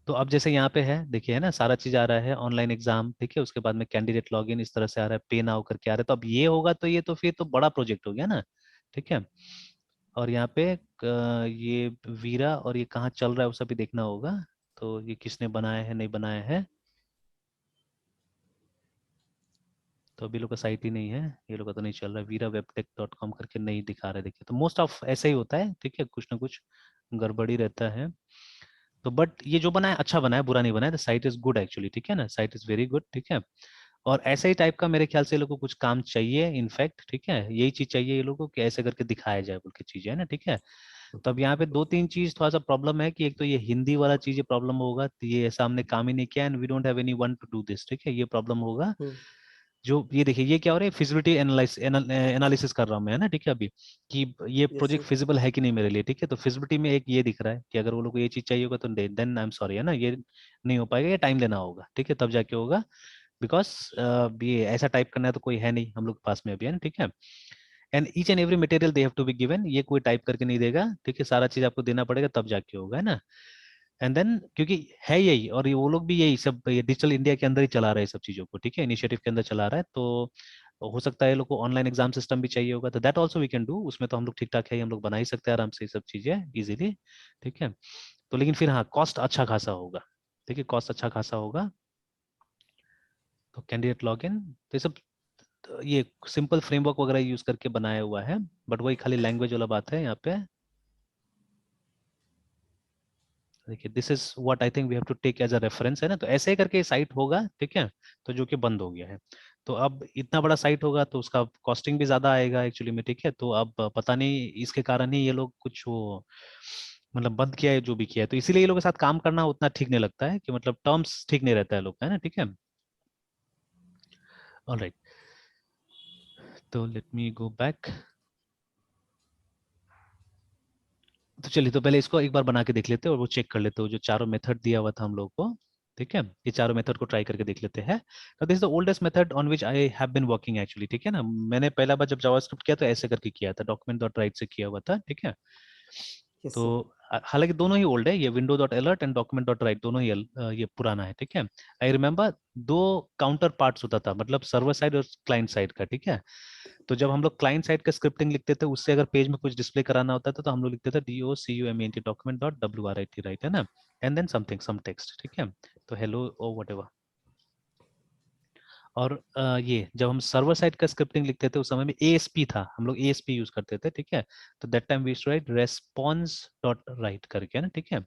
तो अब जैसे यहाँ पे है, देखिए, है ना, सारा चीज आ रहा है, ऑनलाइन एग्जाम, ठीक है, उसके बाद में कैंडिडेट लॉगिन इस तरह से आ रहा है, पे नाउ करके आ रहा है, तो अब ये होगा तो ये तो फिर तो बड़ा प्रोजेक्ट हो गया ना, ठीक है। और यहाँ पे ये वीरा और ये कहाँ चल रहा है वो सब भी देखना होगा, तो ये किसने बनाया है नहीं बनाया है, तो अभी लोग का साइट ही नहीं है, ये लोग का तो नहीं चल रहा है, veerawebtech.com करके नहीं दिखा रहा है, देखिए, तो मोस्ट ऑफ ऐसे ही होता है, ठीक है, कुछ ना कुछ गड़बड़ी रहता है। तो बट ये जो बना है अच्छा बना है, बुरा नहीं बना है, the site is good actually, ठीक है ना, साइट इज वेरी गुड, ठीक है। और ऐसे ही टाइप का मेरे ख्याल से ये लोग को कुछ काम चाहिए इनफैक्ट, ठीक है, यही चीज चाहिए ये लोगों को कि ऐसे करके दिखाया जाए बोल के चीजें, है ना, ठीक है। तो अब यहाँ पे दो तीन चीज थोड़ा सा प्रॉब्लम है, कि एक तो ये हिंदी वाला चीज प्रॉब्लम होगा, तो ये ऐसा हमने काम ही नहीं किया, and we don't have any one to do this, ठीक है, ये प्रॉब्लम होगा। हम्म जो ये देखिए ये क्या हो रहा है, फिजिबिलिटी एनालिसिस कर रहा हूँ मैं, है ना, ठीक है, अभी कि ये यस प्रोजेक्ट सर। फिजिबल है कि नहीं मेरे लिए, ठीक है। तो फिजिबिलिटी में एक ये दिख रहा है कि अगर वो लोग को ये चीज चाहिए होगा तो देन आई एम सॉरी, है ना, ये नहीं हो पाएगा, ये टाइम लेना होगा, ठीक है, तब जाके होगा, बिकॉज ये ऐसा टाइप करना है तो कोई है नहीं हम लोग के पास में अभी, है ना, ठीक है। And each and every material they have to be given, ये कोई टाइप करके नहीं देगा, ठीक है, सारा चीज आपको देना पड़ेगा तब जाके होगा, है ना। एंड देन क्योंकि है यही, और ये वो लोग भी यही सब, ये डिजिटल इंडिया के अंदर ही चला रहे हैं सब चीजों को, ठीक है, इनिशिएटिव के अंदर चला रहा है, तो हो सकता है ये लोग को ऑनलाइन एग्जाम सिस्टम भी चाहिए होगा, तो that also we can do, उसमें तो हम लोग ठीक ठाक है, हम लोग बना ही सकते हैं आराम से ये सब चीजें इजीली, ठीक है। तो लेकिन फिर हाँ, कॉस्ट अच्छा खासा होगा, ठीक है, कॉस्ट अच्छा खासा होगा। तो कैंडिडेट लॉगिन तो ये सब, ये सिंपल फ्रेमवर्क वगैरह यूज करके बनाया हुआ है, बट वही खाली लैंग्वेज वाला बात है यहाँ पे। देखिए this is what I think we have to take as a reference, है ना, तो ऐसे ही करके साइट होगा, ठीक है। तो जो कि बंद हो गया है, तो अब इतना बड़ा साइट होगा तो उसका कॉस्टिंग भी ज्यादा आएगा एक्चुअली में, ठीक है। तो अब पता नहीं इसके कारण ही ये लोग कुछ वो मतलब बंद किया है जो भी किया है, तो इसीलिए ये लोग के साथ काम करना उतना ठीक नहीं लगता है, कि मतलब टर्म्स ठीक नहीं रहता है लोग का, है ना, ठीक है। ऑलराइट, तो लेट मी गो बैक। तो चलिए, तो पहले इसको एक बार बना के देख लेते हैं और वो चेक कर लेते हैं, जो चारों मेथड दिया हुआ था हम लोग को, ठीक है, ये चारों मेथड को ट्राई करके देख लेते हैं। तो this is the oldest method on which I have been working actually, ठीक है ना। मैंने पहला बार जब जावास्क्रिप्ट किया तो ऐसे करके किया था, डॉक्यूमेंट डॉट राइट से किया हुआ था, ठीक है। यस तो सर। हालांकि दोनों ही ओल्ड है, ये window dot alert and document dot right दोनों ही ये पुराना है, ठीक है। आई रिमेम्बर दो काउंटर पार्ट्स होता था, मतलब सर्वर साइड और क्लाइंट साइड का, ठीक है। तो जब हम लोग क्लाइंट साइड का स्क्रिप्टिंग लिखते थे, उससे अगर पेज में कुछ डिस्प्ले कराना होता था तो हम लोग लिखते थे DOCUMENT document dot WRIT, write, है ना, and then something some text, ठीक है। तो हेलो ओ वट, और ये जब हम सर्वर साइड का स्क्रिप्टिंग लिखते थे उस समय में ASP था, हम लोग ASP यूज करते थे, ठीक है। तो that time we write response dot write करके, है ना, ठीक है,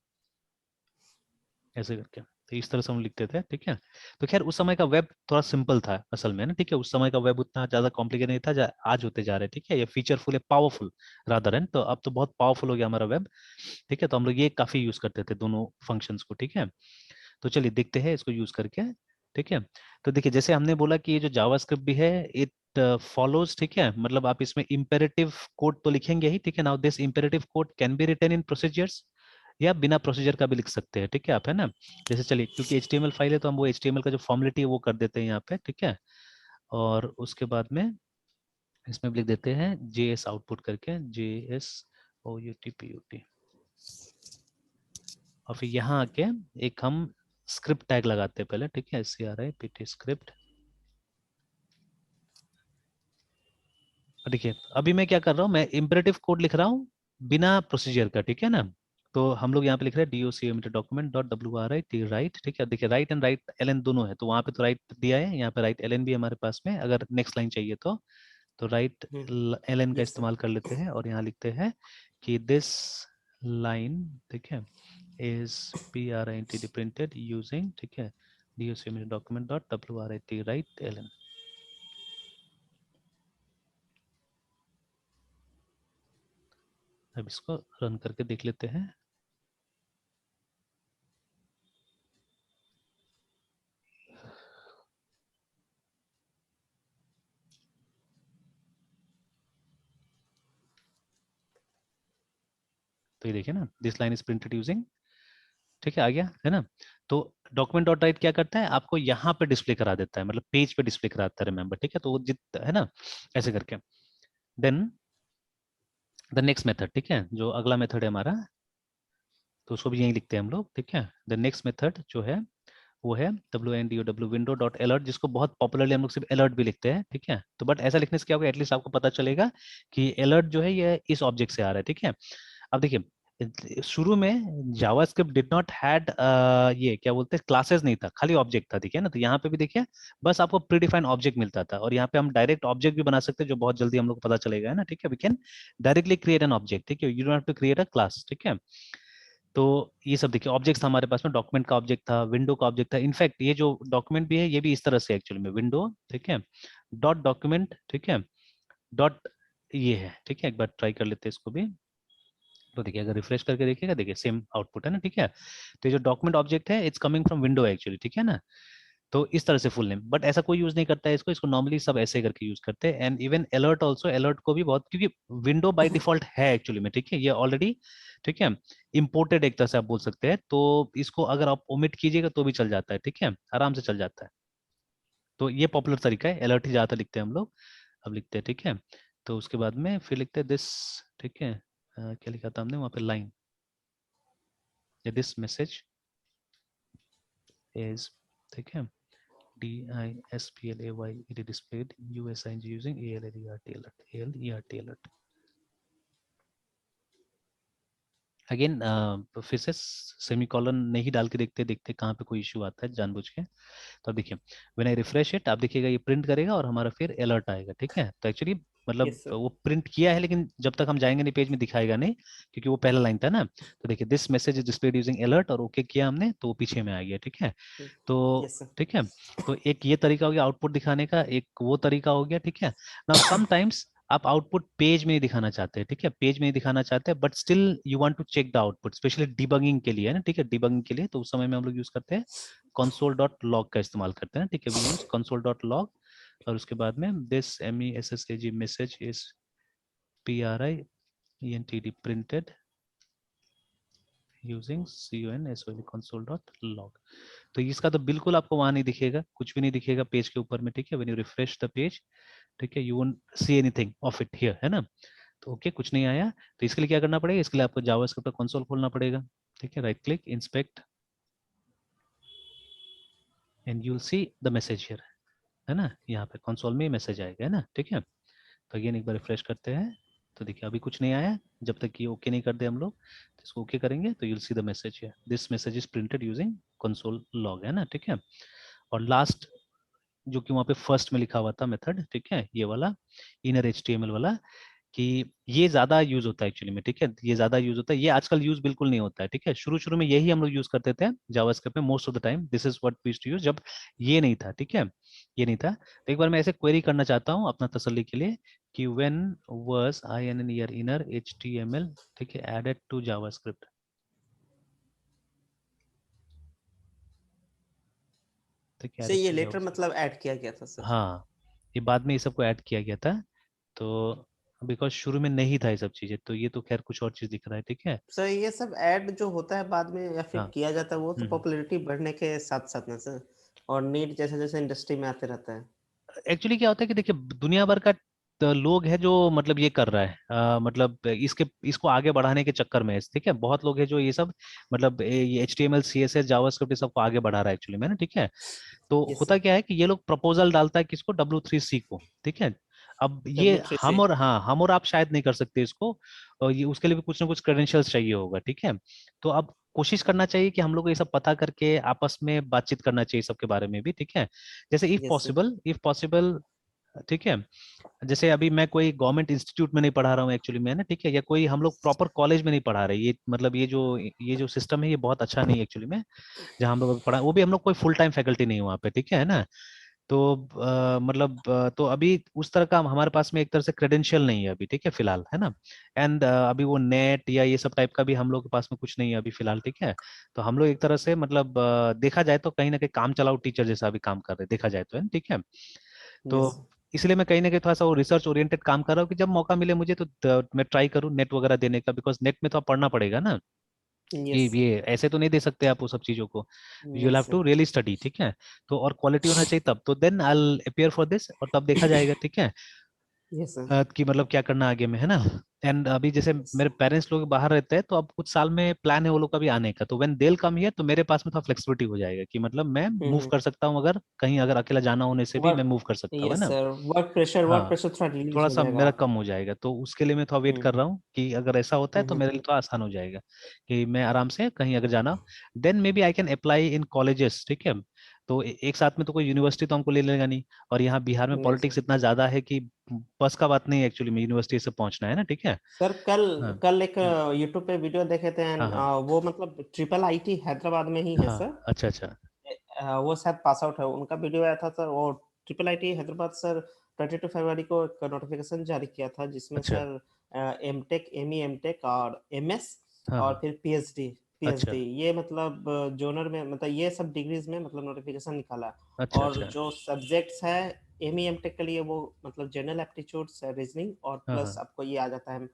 ऐसे करके। तो इस तरह से हम लिखते थे, ठीक है। तो खैर उस समय का वेब थोड़ा सिंपल था असल में ना, ठीक है। उस समय का वेब उतना ज्यादा कॉम्प्लिकेटेड नहीं था आज होते जा रहे हैं, ठीक है। ये फीचरफुल है, पावरफुल रादर है, तो अब तो बहुत पावरफुल हो गया हमारा वेब, ठीक है। तो हम लोग ये काफी यूज करते थे दोनों फंक्शंस को, ठीक है। तो चलिए देखते हैं इसको यूज करके, ठीक है। तो देखिए जैसे हमने बोला कि ये जो जावास्क्रिप्ट भी है इट फॉलोज, ठीक है, मतलब आप इसमें इंपेरेटिव कोड तो लिखेंगे ही, ठीक है। Now this imperative code can be written in procedures, या बिना प्रोसीजर का भी लिख सकते हैं, ठीक है आप, है ना। जैसे चलिए क्योंकि एचटीएमएल फाइल है तो हम वो एचटीएमएल का जो फॉर्मेलिटी है वो कर देते हैं यहाँ पे, ठीक है। और उसके बाद में इसमें भी लिख देते हैं जेएस आउटपुट करके, JS O U T P U T, और फिर यहाँ आके एक हम स्क्रिप्ट टैग लगाते हैं पहले, ठीक है, CRIPT स्क्रिप्ट। देखिए अभी मैं क्या कर रहा हूँ, मैं इम्परेटिव कोड लिख रहा हूँ बिना प्रोसीजर का, ठीक है ना। तो हम लोग यहाँ पे लिख रहे हैं documenter document dot writ right, ठीक है। देखिए राइट एंड राइट ln दोनों है, तो वहाँ पे तो राइट दिया है, यहाँ पे राइट ln भी हमारे पास में, अगर नेक्स्ट लाइन चाहिए तो राइट ln का यस सर। इस्तेमाल कर लेते हैं, और यहाँ लिखते हैं कि दिस लाइन, ठीक है, is print printed using, ठीक है, documenter document dot writ right ln। अब इसको रन करके देख लेते हैं। तो ये देखिए ना, this line is printed using, ठीक है, आ गया है ना। तो डॉक्यूमेंट डॉट राइट क्या करता है, आपको यहाँ पे डिस्प्ले करा देता है, मतलब पेज पे डिस्प्ले कराता है, रिमेंबर, ठीक है। तो वो जित है ना, ऐसे करके। देन द नेक्स्ट मेथड, ठीक है, जो अगला मेथड है हमारा, तो उसको भी यही लिखते हैं हम लोग, ठीक है। द नेक्स्ट मेथड जो है वो है WNDOW विंडो डॉट अलर्ट, जिसको बहुत पॉपुलरली हम लोग सिर्फ अलर्ट भी लिखते हैं, ठीक है। तो बट ऐसा लिखने से क्या होगा, एटलीस्ट आपको पता चलेगा कि अलर्ट जो है ये इस ऑब्जेक्ट से आ रहा है, ठीक है। अब देखिए शुरू में जावास्क्रिप्ट डिड नॉट हैड ये क्या बोलते हैं, क्लासेस नहीं था, खाली ऑब्जेक्ट था, ठीक है ना। तो यहाँ पे भी देखिए बस आपको प्रीडिफाइंड ऑब्जेक्ट मिलता था, और यहाँ पे हम डायरेक्ट ऑब्जेक्ट भी बना सकते हैं, जो बहुत जल्दी हम लोग को पता चलेगा, है ना, ठीक है। We can directly create an object, ठीक है, you don't have to create a class, ठीक है। तो ये सब देखिए ऑब्जेक्ट था हमारे पास में, डॉक्यूमेंट का ऑब्जेक्ट था, विंडो का ऑब्जेक्ट था। इनफैक्ट ये जो डॉक्यूमेंट भी है ये भी इस तरह से एक्चुअली में, विंडो, ठीक है, डॉट डॉक्यूमेंट, ठीक है, डॉट ये है, ठीक है। एक बार ट्राई कर लेते हैं इसको भी। तो देखिए अगर रिफ्रेश करके देखिएगा, देखिए सेम आउटपुट है ना, ठीक है। तो ये जो डॉक्यूमेंट ऑब्जेक्ट है it's coming from window actually, ठीक है ना। तो इस तरह से फुल नेम, बट ऐसा कोई यूज नहीं करता है इसको, इसको नॉर्मली सब ऐसे करके यूज करते हैं। And even alert also, alert को भी बहुत, क्योंकि विंडो बाय डिफॉल्ट है एक्चुअली में, ठीक है, ये ऑलरेडी, ठीक है, इम्पोर्टेड एक तरह से आप बोल सकते हैं। तो इसको अगर आप ओमिट कीजिएगा तो भी चल जाता है, ठीक है, आराम से चल जाता है। तो ये पॉपुलर तरीका है, अलर्ट ही ज्यादातर लिखते हैं हम लोग, अब लिखते हैं, ठीक है। तो उसके बाद में फिर लिखते हैं दिस, ठीक है, क्या लिखा था हमने वहाँ पे, लाइन, दिस मैसेज इज, ठीक है, DISPLAY it is displayed USING using ALERT alert again. फिर से सेमीकोलन नहीं डाल के देखते देखते कहाँ पे कोई इश्यू आता है जानबूझ के। तो अब देखिए व्हेन आई रिफ्रेश इट, आप देखिएगा ये प्रिंट करेगा और हमारा फिर अलर्ट आएगा, ठीक है। तो एक्चुअली मतलब यस सर। वो प्रिंट किया है, लेकिन जब तक हम जाएंगे नहीं पेज में दिखाएगा नहीं, क्योंकि वो पहला लाइन था ना। तो देखिए this message is displayed using alert, और ओके किया हमने तो वो पीछे में आ गया, ठीक है। तो यस सर। ठीक है, तो एक ये तरीका हो गया आउटपुट दिखाने का, एक वो तरीका हो गया, ठीक है। नाउ समटाइम्स आप आउटपुट पेज में ही दिखाना चाहते हैं, ठीक है, पेज में ही दिखाना चाहते हैं, but still you want to check the output, specially debugging के लिए, है ना, ठीक है, डिबगिंग के लिए। तो उस समय में हम लोग यूज करते हैं console.log का इस्तेमाल करते हैं, ठीक है, वी यूज console.log। और उसके बाद में this MESSAG message is PRINTD printed using CONSOL console.log। तो इसका तो बिल्कुल आपको वहां नहीं दिखेगा, कुछ भी नहीं दिखेगा पेज के ऊपर में, ठीक है। When you refresh the page, ठीक है, you won't see anything of it here, है ना। तो ओके कुछ नहीं आया, तो इसके लिए क्या करना पड़ेगा, इसके लिए आपको जावास्क्रिप्ट का कंसोल खोलना पड़ेगा, ठीक है। Right click, inspect, and you will see the message here, है ना, यहाँ पे कंसोल में मैसेज आएगा, है ना, ठीक है। तो अगेन एक बार रिफ्रेश करते हैं, तो देखिए अभी कुछ नहीं आया, जब तक ये ओके नहीं कर दे हम लोग, तो इसको ओके करेंगे तो यूल सी द मैसेज है, this message is printed using console log, है ना, ठीक है। और लास्ट जो कि वहाँ पे फर्स्ट में लिखा हुआ था मेथड, ठीक है, ये वाला इनर HTML वाला, कि ये ज्यादा यूज होता है एक्चुअली में, ठीक है, ये ज्यादा यूज होता है, ये आजकल यूज बिल्कुल नहीं होता है, ठीक है। शुरू शुरू में यही हम लोग यूज करते थे जावास्क्रिप्ट में, most of the time this is what we used to use, जब ये नहीं था, ठीक है, ये नहीं था। तो एक बार मैं ऐसे क्वेरी करना चाहता हूँ अपना तसल्ली के लिए कि when was I an an year inner HTML, ठीक है, एडेड टू जावास्क्रिप्ट, ठीक है, से एडेड ये टू लेटर जावास्क्रिप्ट। मतलब ऐड किया गया था सर? हाँ, ये बाद में ये सबको ऐड किया गया था, तो बिकॉज शुरू में नहीं था ये सब चीजें, तो ये तो खैर कुछ और चीज दिख रहा है, ठीक है। सर ये सब ऐड जो होता है बाद में या फिर हाँ। किया जाता है, वो तो हम्म। पॉपुलैरिटी बढ़ने के साथ साथ ना सर, और नीड जैसे जैसे इंडस्ट्री में आते रहता है। एक्चुअली क्या होता है कि देखिए दुनिया भर का लोग है जो मतलब ये कर रहा है, मतलब इसके इसको आगे बढ़ाने के चक्कर में है, ठीक है, बहुत लोग है जो ये सब मतलब ये HTML CSS जावास्क्रिप्ट ये सबको आगे बढ़ा रहा है एक्चुअली में ना, ठीक है। तो यस होता सर। क्या है कि ये लोग प्रपोजल डालता है किसको, W3C को, ठीक है। अब ये W3C। हम और हाँ हम और आप शायद नहीं कर सकते इसको, और ये उसके लिए भी कुछ ना कुछ क्रेडेंशियल्स चाहिए होगा, ठीक है। तो अब कोशिश करना चाहिए कि हम लोग को ये सब पता करके आपस में बातचीत करना चाहिए सबके बारे में भी, ठीक है। जैसे यस सर। इफ पॉसिबल, ठीक है। जैसे अभी मैं कोई गवर्नमेंट इंस्टीट्यूट में नहीं पढ़ा रहा हूँ एक्चुअली में ना, ठीक है, या कोई हम लोग प्रॉपर कॉलेज में नहीं पढ़ा रहे, ये मतलब ये जो सिस्टम है ये बहुत अच्छा नहीं है एक्चुअली में, जहाँ हम लोग अभी पढ़ा वो भी हम लोग कोई फुल टाइम फैकल्टी नहीं है वहाँ पे, ठीक है ना। तो मतलब तो अभी उस तरह का हमारे पास में एक तरह से क्रेडेंशियल नहीं है अभी, ठीक है, फिलहाल, है ना। एंड अभी वो नेट या ये सब टाइप का भी हम लोग के पास में कुछ नहीं है अभी फिलहाल, ठीक है। तो हम लोग एक तरह से मतलब देखा जाए तो कहीं ना कहीं काम चलाओ टीचर जैसा अभी काम कर रहे हैं, देखा जाए तो, है ना, ठीक है। तो यस इसलिए मैं कहीं ना कहीं थोड़ा सा वो रिसर्च ओरिएंटेड काम कर रहा हूँ कि जब मौका मिले मुझे तो मैं ट्राई करूँ नेट वगैरह देने का, बिकॉज नेट में तो आप पढ़ना पड़ेगा ना, यस सर। ये ऐसे तो नहीं दे सकते आप वो सब चीजों को, you will have yes to sir. Really study, ठीक है। तो और क्वालिटी होना चाहिए तब तो, then I will appear for this, और तब देखा जाएगा, ठीक है, यस सर। कि मतलब क्या करना आगे में, है ना। एंड अभी जैसे यस। मेरे पेरेंट्स लोग बाहर रहते हैं, तो अब कुछ साल में प्लान है वो लोग का भी आने का, तो when they will come here तो मेरे पास में थोड़ा फ्लेक्सिबिलिटी हो जाएगा कि मतलब मैं मूव हम्म। कर सकता हूँ, अगर कहीं अगर अकेला जाना होने से भी मैं वर्क। मूव कर सकता हूँ, है यस ना। सर, वर्क हाँ, प्रेशर थोड़ा रिलीज थोड़ा हो सा जाएगा मेरा कम आपका। हो जाएगा, तो उसके लिए मैं थोड़ा वेट कर हम्म। रहा हूँ कि अगर ऐसा होता है तो हम्म। मेरे लिए तो आसान हो जाएगा कि मैं आराम से कहीं अगर जाना, then may be I can apply in colleges, ठीक है। तो एक साथ में तो कोई यूनिवर्सिटी तो हमको ले लेगा नहीं, और यहाँ बिहार में नहीं सर। पॉलिटिक्स इतना ज्यादा है कि बस का बात नहीं है एक्चुअली में यूनिवर्सिटी से पहुंचना, है ना, ठीक है। सर कल हाँ। कल एक हम्म। यूट्यूब पे वीडियो देखे थे हाँ हाँ वो मतलब ट्रिपल आईटी हैदराबाद में ही है हाँ। सर। अच्छा अच्छा। वो शायद पास आउट है, उनका वीडियो आया था सर। वो ट्रिपल आईटी हैदराबाद सर 22 फरवरी को एक नोटिफिकेशन जारी किया था, जिसमें अच्छा। सर एमटेक, एमई एमटेक और एमएस हाँ और हाँ। फिर पीएचडी। अच्छा पीएचडी ये मतलब जोनर में मतलब ये सब डिग्रीज में मतलब नोटिफिकेशन निकाला। अच्छा। और अच्छा। जो सब्जेक्ट्स है एमई एमटेक के लिए, वो मतलब जनरल एप्टीट्यूड्स, रीजनिंग, और हाँ प्लस हाँ। आपको ये आ जाता है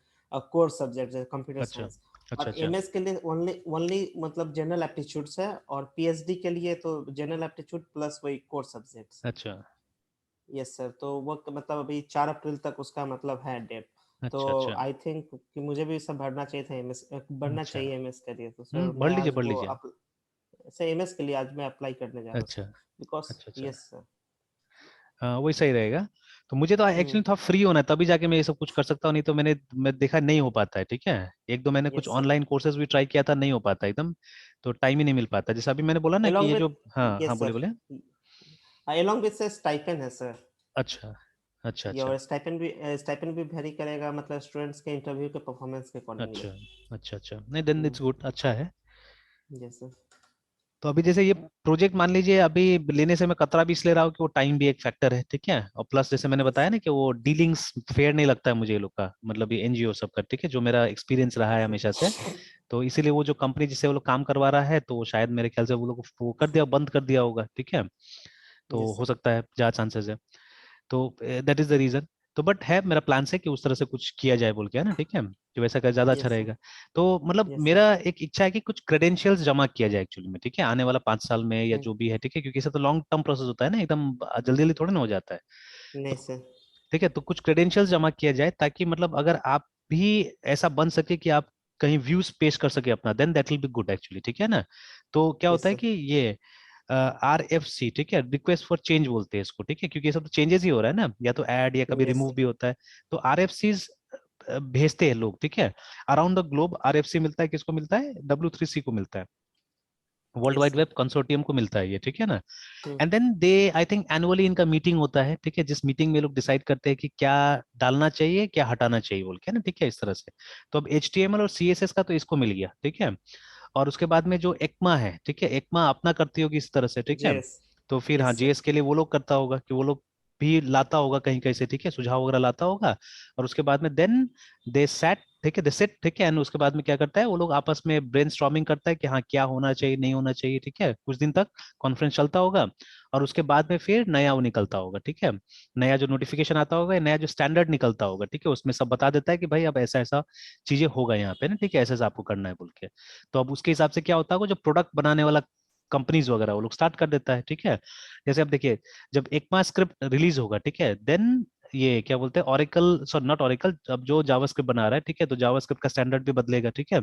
कोर सब्जेक्ट है कंप्यूटर अच्छा साइंस। अच्छा। और अच्छा एमएस के लिए ओनली ओनली मतलब जनरल एप्टीट्यूड्स है, और पीएचडी के लिए तो जनरल एप्टीट्यूड प्लस वही कोर सब्जेक्ट्स। अच्छा। Yes sir. तो वो मतलब अभी 4 अप्रैल तक उसका मतलब है डेट। तो अच्छा। अच्छा आई थिंक कि मुझे भी सब भरना चाहिए था एमएस, बढ़ना अच्छा। चाहिए एमएस के लिए। तो सर बढ़ मैं लीजिए आज बढ़ वो लीजिए। सर एमएस के लिए आज मैं अप्लाई करने जा रहा हूँ अच्छा सर, बिकॉज अच्छा। अच्छा। Yes sir. हाँ वही सही रहेगा। तो मुझे तो हम्म। एक्चुअली थोड़ा फ्री होना है तभी जाके मैं ये सब कुछ कर सकता हूँ, नहीं तो मैं देखा नहीं हो पाता है, ठीक है। एक दो मैंने कुछ यस सर। ऑनलाइन कोर्सेज भी ट्राई किया था, नहीं हो पाता एकदम, तो टाइम ही नहीं मिल पाता, जैसे अभी मैंने बोला ना कि along ये with जो, हाँ हाँ यस बोले सर, बोले। along with सर स्टाइपेंड है सर। अच्छा अच्छा। ये अच्छा और स्टाइपेंड भी वेरी करेगा मतलब स्टूडेंट्स के इंटरव्यू के परफॉर्मेंस के अकॉर्डिंगली। अच्छा। अच्छा अच्छा, नहीं देन इट्स गुड, अच्छा है। Yes sir. तो अभी जैसे ये प्रोजेक्ट मान लीजिए अभी लेने से मैं कतरा भी इसलिए रहा हूँ कि वो टाइम भी एक फैक्टर है, ठीक है, और प्लस जैसे मैंने यस बताया ना कि वो डीलिंग्स फेयर नहीं लगता है मुझे ये लोग का, मतलब ये NGO सब का, ठीक है, जो मेरा एक्सपीरियंस रहा है हमेशा से। तो इसीलिए वो जो कंपनी जिससे वो लोग काम करवा रहा है, तो शायद मेरे ख्याल से वो लोग वो कर दिया, बंद कर दिया होगा, ठीक है। तो यस हो सर। सकता है, ज्यादा चांसेस है। तो दैट इज द रीजन। तो बट है मेरा प्लान से कि उस तरह से कुछ किया जाए बोल के, है ना, ठीक है, जो वैसा कर ज्यादा अच्छा यस सर। रहेगा। तो मतलब यस सर। मेरा एक इच्छा है कि कुछ क्रेडेंशियल्स जमा किया जाए एक्चुअली में, ठीक है, आने वाला 5 साल में या जो भी है, ठीक है, क्योंकि इसे तो लॉन्ग टर्म प्रोसेस होता है ना, एकदम जल्दी जल्दी थोड़ा ना हो जाता है। नहीं तो सर। ठीक है, तो कुछ क्रेडेंशियल्स जमा किया जाए ताकि मतलब अगर आप भी ऐसा बन सके कि आप कहीं व्यूज पेश कर सके अपना, then that will be good actually, ठीक है ना। तो क्या होता यस है सर। कि ये RFC, ठीक है, रिक्वेस्ट फॉर चेंज बोलते हैं इसको, ठीक है, क्योंकि ये सब तो चेंजेस ही हो रहा है ना, या तो ऐड या कभी यस रिमूव सर। भी होता है। तो RFCs भेजते हैं लोग, ठीक है, अराउंड द ग्लोब RFC मिलता है, किसको मिलता है, W3C को मिलता है। World yes wide sir. Web consortium को मिलता है ये, ठीक है ना। And then they I think annually इनका मीटिंग होता है, ठीक है, जिस मीटिंग में लोग डिसाइड करते हैं कि क्या डालना चाहिए क्या हटाना चाहिए बोल के ना, ठीक है, इस तरह से। तो अब HTML और CSS का तो इसको मिल गया, ठीक है। और उसके बाद में जो एक्मा है, ठीक है, एक्मा अपना करती होगी इस तरह से, ठीक है। जेएस। तो फिर हाँ यस सर। JS के लिए वो लोग करता होगा कि वो लोग भी लाता होगा कहीं कहीं से, ठीक है, सुझाव वगैरह लाता होगा। और उसके बाद में देन दे सेट, ठीक है, दे सेट, ठीक है। एंड उसके बाद में क्या करता है वो लोग आपस में ब्रेनस्टॉर्मिंग करता है कि हाँ क्या होना चाहिए नहीं होना चाहिए, ठीक है, कुछ दिन तक कॉन्फ्रेंस चलता होगा। और उसके बाद में फिर नया वो निकलता होगा, ठीक है, नया जो नोटिफिकेशन आता होगा, नया जो स्टैंडर्ड निकलता होगा, ठीक है, उसमें सब बता देता है कि भाई अब ऐसा ऐसा चीजें होगा यहाँ पे ना, ठीक है, ऐसा ऐसा आपको करना है बोल के। तो अब उसके हिसाब से क्या होता होगा, जो प्रोडक्ट बनाने वाला कंपनीज वगैरह वो लोग स्टार्ट कर देता है, ठीक है। जैसे अब देखिए, जब एकमा स्क्रिप्ट रिलीज होगा, ठीक है, देन ये क्या बोलते हैं ऑरेकल, सॉरी नॉट ऑरेकल, अब जो जावास्क्रिप्ट बना रहा है, ठीक है, तो जावास्क्रिप्ट का स्टैंडर्ड भी बदलेगा, ठीक है।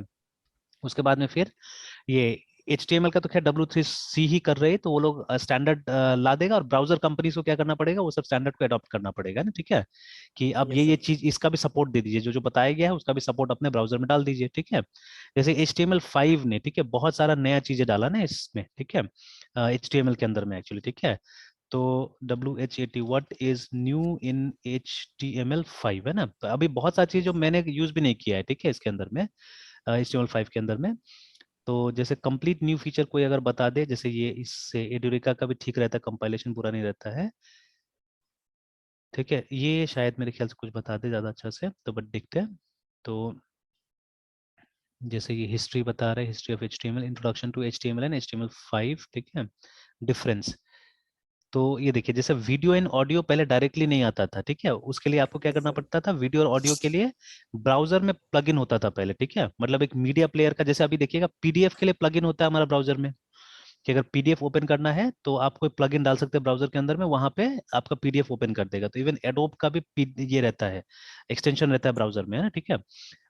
उसके बाद में फिर ये HTML का तो खैर W3C ही कर रहे हैं, तो वो लोग स्टैंडर्ड ला देगा, और ब्राउजर कंपनीज को क्या करना पड़ेगा, वो सब स्टैंडर्ड को अडॉप्ट करना पड़ेगा ना, ठीक है। कि अब यस ये सर। चीज इसका भी सपोर्ट दे दीजिए, जो जो बताया गया है उसका भी सपोर्ट अपने ब्राउजर में डाल दीजिए, ठीक है। जैसे HTML5 ने, ठीक है, बहुत सारा नया चीजें डाला ना इसमें, ठीक है, HTML के अंदर में एक्चुअली, ठीक है। तो WHAT what is new in HTML5 है ना, तो अभी बहुत सारी चीज जो मैंने यूज भी नहीं किया है, ठीक है, इसके अंदर में HTML5 के अंदर में। तो जैसे कंप्लीट न्यू फीचर कोई अगर बता दे, जैसे ये इससे एडुरिका का भी ठीक रहता है, कंपाइलेशन पूरा नहीं रहता है, ठीक है, ये शायद मेरे ख्याल से कुछ बता दे ज्यादा अच्छा से, तो बट देखते हैं। तो जैसे ये हिस्ट्री बता रहे हैं, history of HTML, introduction to HTML and HTML5, ठीक है, डिफरेंस। तो ये देखिए, जैसे वीडियो एंड ऑडियो पहले डायरेक्टली नहीं आता था, ठीक है, उसके लिए आपको क्या यस करना सर। पड़ता था, वीडियो और ऑडियो के लिए ब्राउजर में प्लगइन होता था पहले, ठीक है, मतलब एक मीडिया प्लेयर का, जैसे अभी देखिएगा PDF के लिए प्लगइन होता है हमारा ब्राउजर में, कि अगर PDF ओपन करना है तो आप कोई प्लगइन डाल सकते हैं ब्राउजर के अंदर में, वहां पे आपका PDF ओपन कर देगा। तो इवन एडोब का भी ये रहता है, एक्सटेंशन रहता है ब्राउजर में, है ना, ठीक है।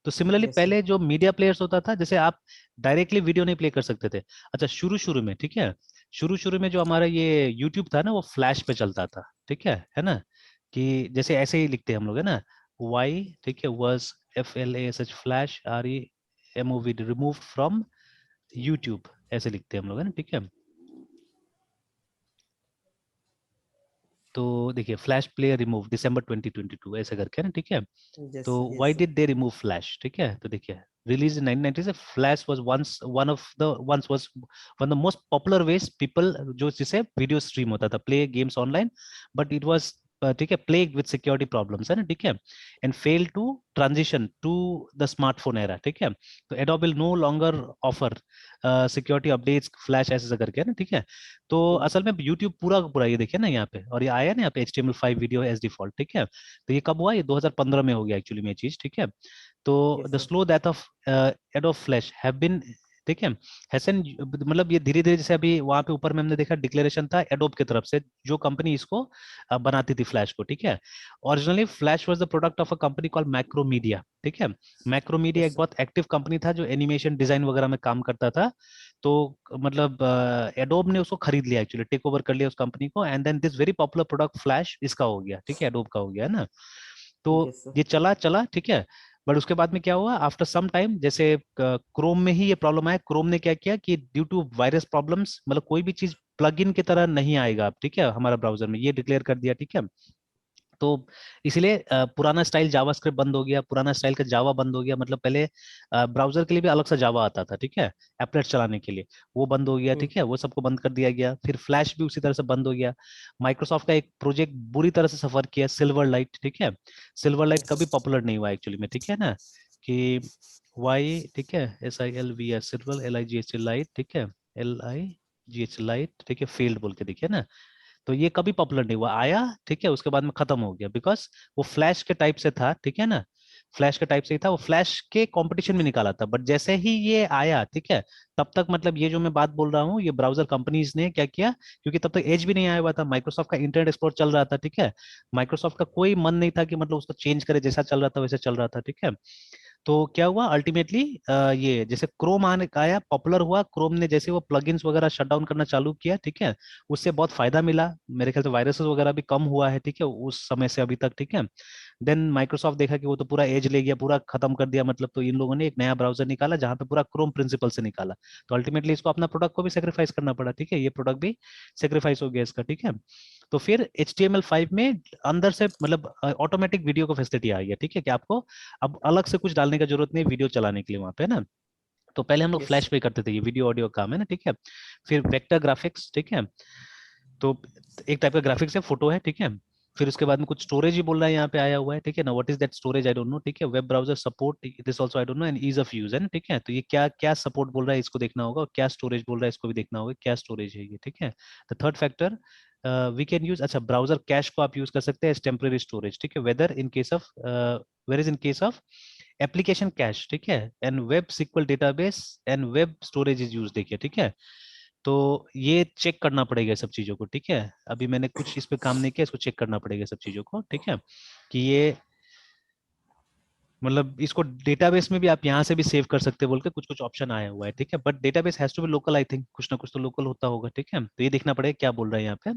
तो सिमिलरली यस सर। पहले जो मीडिया प्लेयर्स होता था, जैसे आप डायरेक्टली वीडियो नहीं प्ले कर सकते थे। अच्छा, शुरू शुरू में, ठीक है, शुरू शुरू में जो हमारा ये यूट्यूब था ना, वो फ्लैश पे चलता था, ठीक है ना, कि जैसे ऐसे ही लिखते हैं हम लोग, है ना, वाई, ठीक है, was FLASH flash REMOV remove from YouTube, ऐसे लिखते हैं हम लोग, है ना, ठीक है। तो देखिए, फ्लैश प्लेयर रिमूव December 2022 ऐसे करके, है ना, ठीक है। यस तो yes why sir. Did they remove flash, ठीक है, तो देखिए, रिलीज इन 1990 से flash was one of the most popular ways people, जो जिसे वीडियो स्ट्रीम होता था, play games online, but it was, ठीक है, प्लेग्ड विद सिक्योरिटी प्रॉब्लम्स, है ना, ठीक है, and fail to transition to the smartphone era, ठीक है। तो Adobe will no longer offer security updates flash ऐसे करके, है ना, ठीक है। तो असल में यूट्यूब पूरा का पूरा ये देखिए ना यहाँ पे, और ये आया ना यहाँ पे HTML5 वीडियो एज डिफॉल्ट, ठीक है। तो ये कब हुआ, ये 2015 में हो गया एक्चुअली में ये चीज, ठीक है। तो yes the sir. Slow death of Adobe flash have been, ठीक है, हैसन, मतलब ये धीरे धीरे, जैसे अभी वहां पे ऊपर में हमने देखा डिक्लेरेशन था एडोब की तरफ से, जो कंपनी इसको बनाती थी फ्लैश को, ठीक है। Originally flash was the product of a company called Macromedia, ठीक है। मैक्रोमीडिया यस एक सर। बहुत एक्टिव कंपनी था, जो एनिमेशन डिजाइन वगैरह में काम करता था। तो मतलब एडोब ने उसको खरीद लिया एक्चुअली, टेक ओवर कर लिया उस कंपनी को, and then this very popular product flash इसका हो गया, ठीक है, एडोब का हो गया, है ना। तो यस सर। ये चला चला, ठीक है। बट उसके बाद में क्या हुआ, आफ्टर सम टाइम, जैसे क्रोम में ही ये प्रॉब्लम आया, क्रोम ने क्या किया कि ड्यू टू वायरस प्रॉब्लम्स, मतलब कोई भी चीज प्लग इन की तरह नहीं आएगा अब, ठीक है, हमारा ब्राउजर में ये डिक्लेयर कर दिया, ठीक है। तो इसलिए पुराना स्टाइल जावास्क्रिप्ट बंद हो गया, पुराना स्टाइल का जावा बंद हो गया, मतलब पहले ब्राउजर के लिए भी अलग सा जावा आता था, ठीक है, एप्लेट चलाने के लिए, वो बंद हो गया, ठीक है, वो सबको बंद कर दिया गया। फिर फ्लैश भी उसी तरह से बंद हो गया। माइक्रोसॉफ्ट का एक प्रोजेक्ट बुरी तरह से सफर किया, सिल्वर लाइट, ठीक है। सिल्वर लाइट यस कभी सर। पॉपुलर नहीं हुआ एक्चुअली में, ठीक है ना, कि वाई, ठीक है, SILVS सिल्वर, LIGH लाइट, ठीक है, LIGH लाइट, ठीक है, फेल्ड बोल के देखिए ना। तो ये कभी पॉपुलर नहीं हुआ, आया, ठीक है, उसके बाद में खत्म हो गया, बिकॉज वो फ्लैश के टाइप से था, ठीक है ना, फ्लैश के टाइप से ही था, वो फ्लैश के कंपटीशन में निकाला था। बट जैसे ही ये आया, ठीक है, तब तक मतलब ये जो मैं बात बोल रहा हूँ, ये ब्राउजर कंपनीज ने क्या किया, क्योंकि तब तक एज भी नहीं आया हुआ था, माइक्रोसॉफ्ट का इंटरनेट एक्सप्लोर चल रहा था, ठीक है। माइक्रोसॉफ्ट का कोई मन नहीं था कि मतलब उसको चेंज करे, जैसा चल रहा था वैसे चल रहा था, ठीक है। तो क्या हुआ अल्टीमेटली, ये जैसे क्रोम आने आया, पॉपुलर हुआ, क्रोम ने जैसे वो प्लगइन्स वगैरह शट डाउन करना चालू किया, ठीक है, उससे बहुत फायदा मिला, मेरे ख्याल से वायरसेस वगैरह भी कम हुआ है, ठीक है, उस समय से अभी तक, ठीक है। देन माइक्रोसॉफ्ट देखा कि वो तो पूरा एज ले गया, पूरा खत्म कर दिया, मतलब तो इन लोगों ने एक नया ब्राउजर निकाला जहां पे पूरा क्रोम प्रिंसिपल से निकाला। तो अल्टीमेटली इसको अपना प्रोडक्ट को भी सेक्रीफाइस करना पड़ा, ठीक है, ये प्रोडक्ट भी सेक्रीफाइस हो गया इसका, ठीक है। तो फिर HTML5 में अंदर से मतलब ऑटोमेटिक वीडियो को फैसिलिटी आ गया, ठीक है, कि आपको अब अलग से कुछ डालने का जरूरत नहीं वीडियो चलाने के लिए वहां पे ना। तो पहले हम लोग यस। फ्लैश पे करते थे, ये वीडियो ऑडियो काम है ना, ठीक है। फिर वेक्टर ग्राफिक्स, ठीक है, तो एक टाइप का ग्राफिक्स है, फोटो है, ठीक है। फिर उसके बाद में कुछ स्टोरेज ही बोल रहा है यहाँ पे आया हुआ है, ठीक है ना, what is that storage I don't know, ठीक है। Web browser support this also I don't know, and ease of use है ना, ठीक है। तो ये क्या क्या सपोर्ट बोल रहा है इसको देखना होगा, और क्या स्टोरेज बोल रहा है इसको भी देखना होगा, क्या स्टोरेज है ये, ठीक है। The third factor we can use, अच्छा ब्राउजर कैश को आप यूज कर सकते हैं एज टेम्परेरी स्टोरेज, ठीक है, whether in case of where is in case of application cache, ठीक है, and web sequel database and web storage is use, देखिए, ठीक है। तो ये चेक करना पड़ेगा सब चीजों को, ठीक है। अभी मैंने कुछ इस पे काम नहीं किया, इसको चेक करना पड़ेगा सब चीजों को, ठीक है, कि ये मतलब इसको डेटाबेस में भी आप यहाँ से भी सेव कर सकते हैं बोल के कुछ कुछ ऑप्शन आया हुआ है, ठीक है। But database has to be local, I think कुछ ना कुछ तो लोकल होता होगा, ठीक है। तो ये देखना पड़ेगा क्या बोल रहा है यहाँ पे,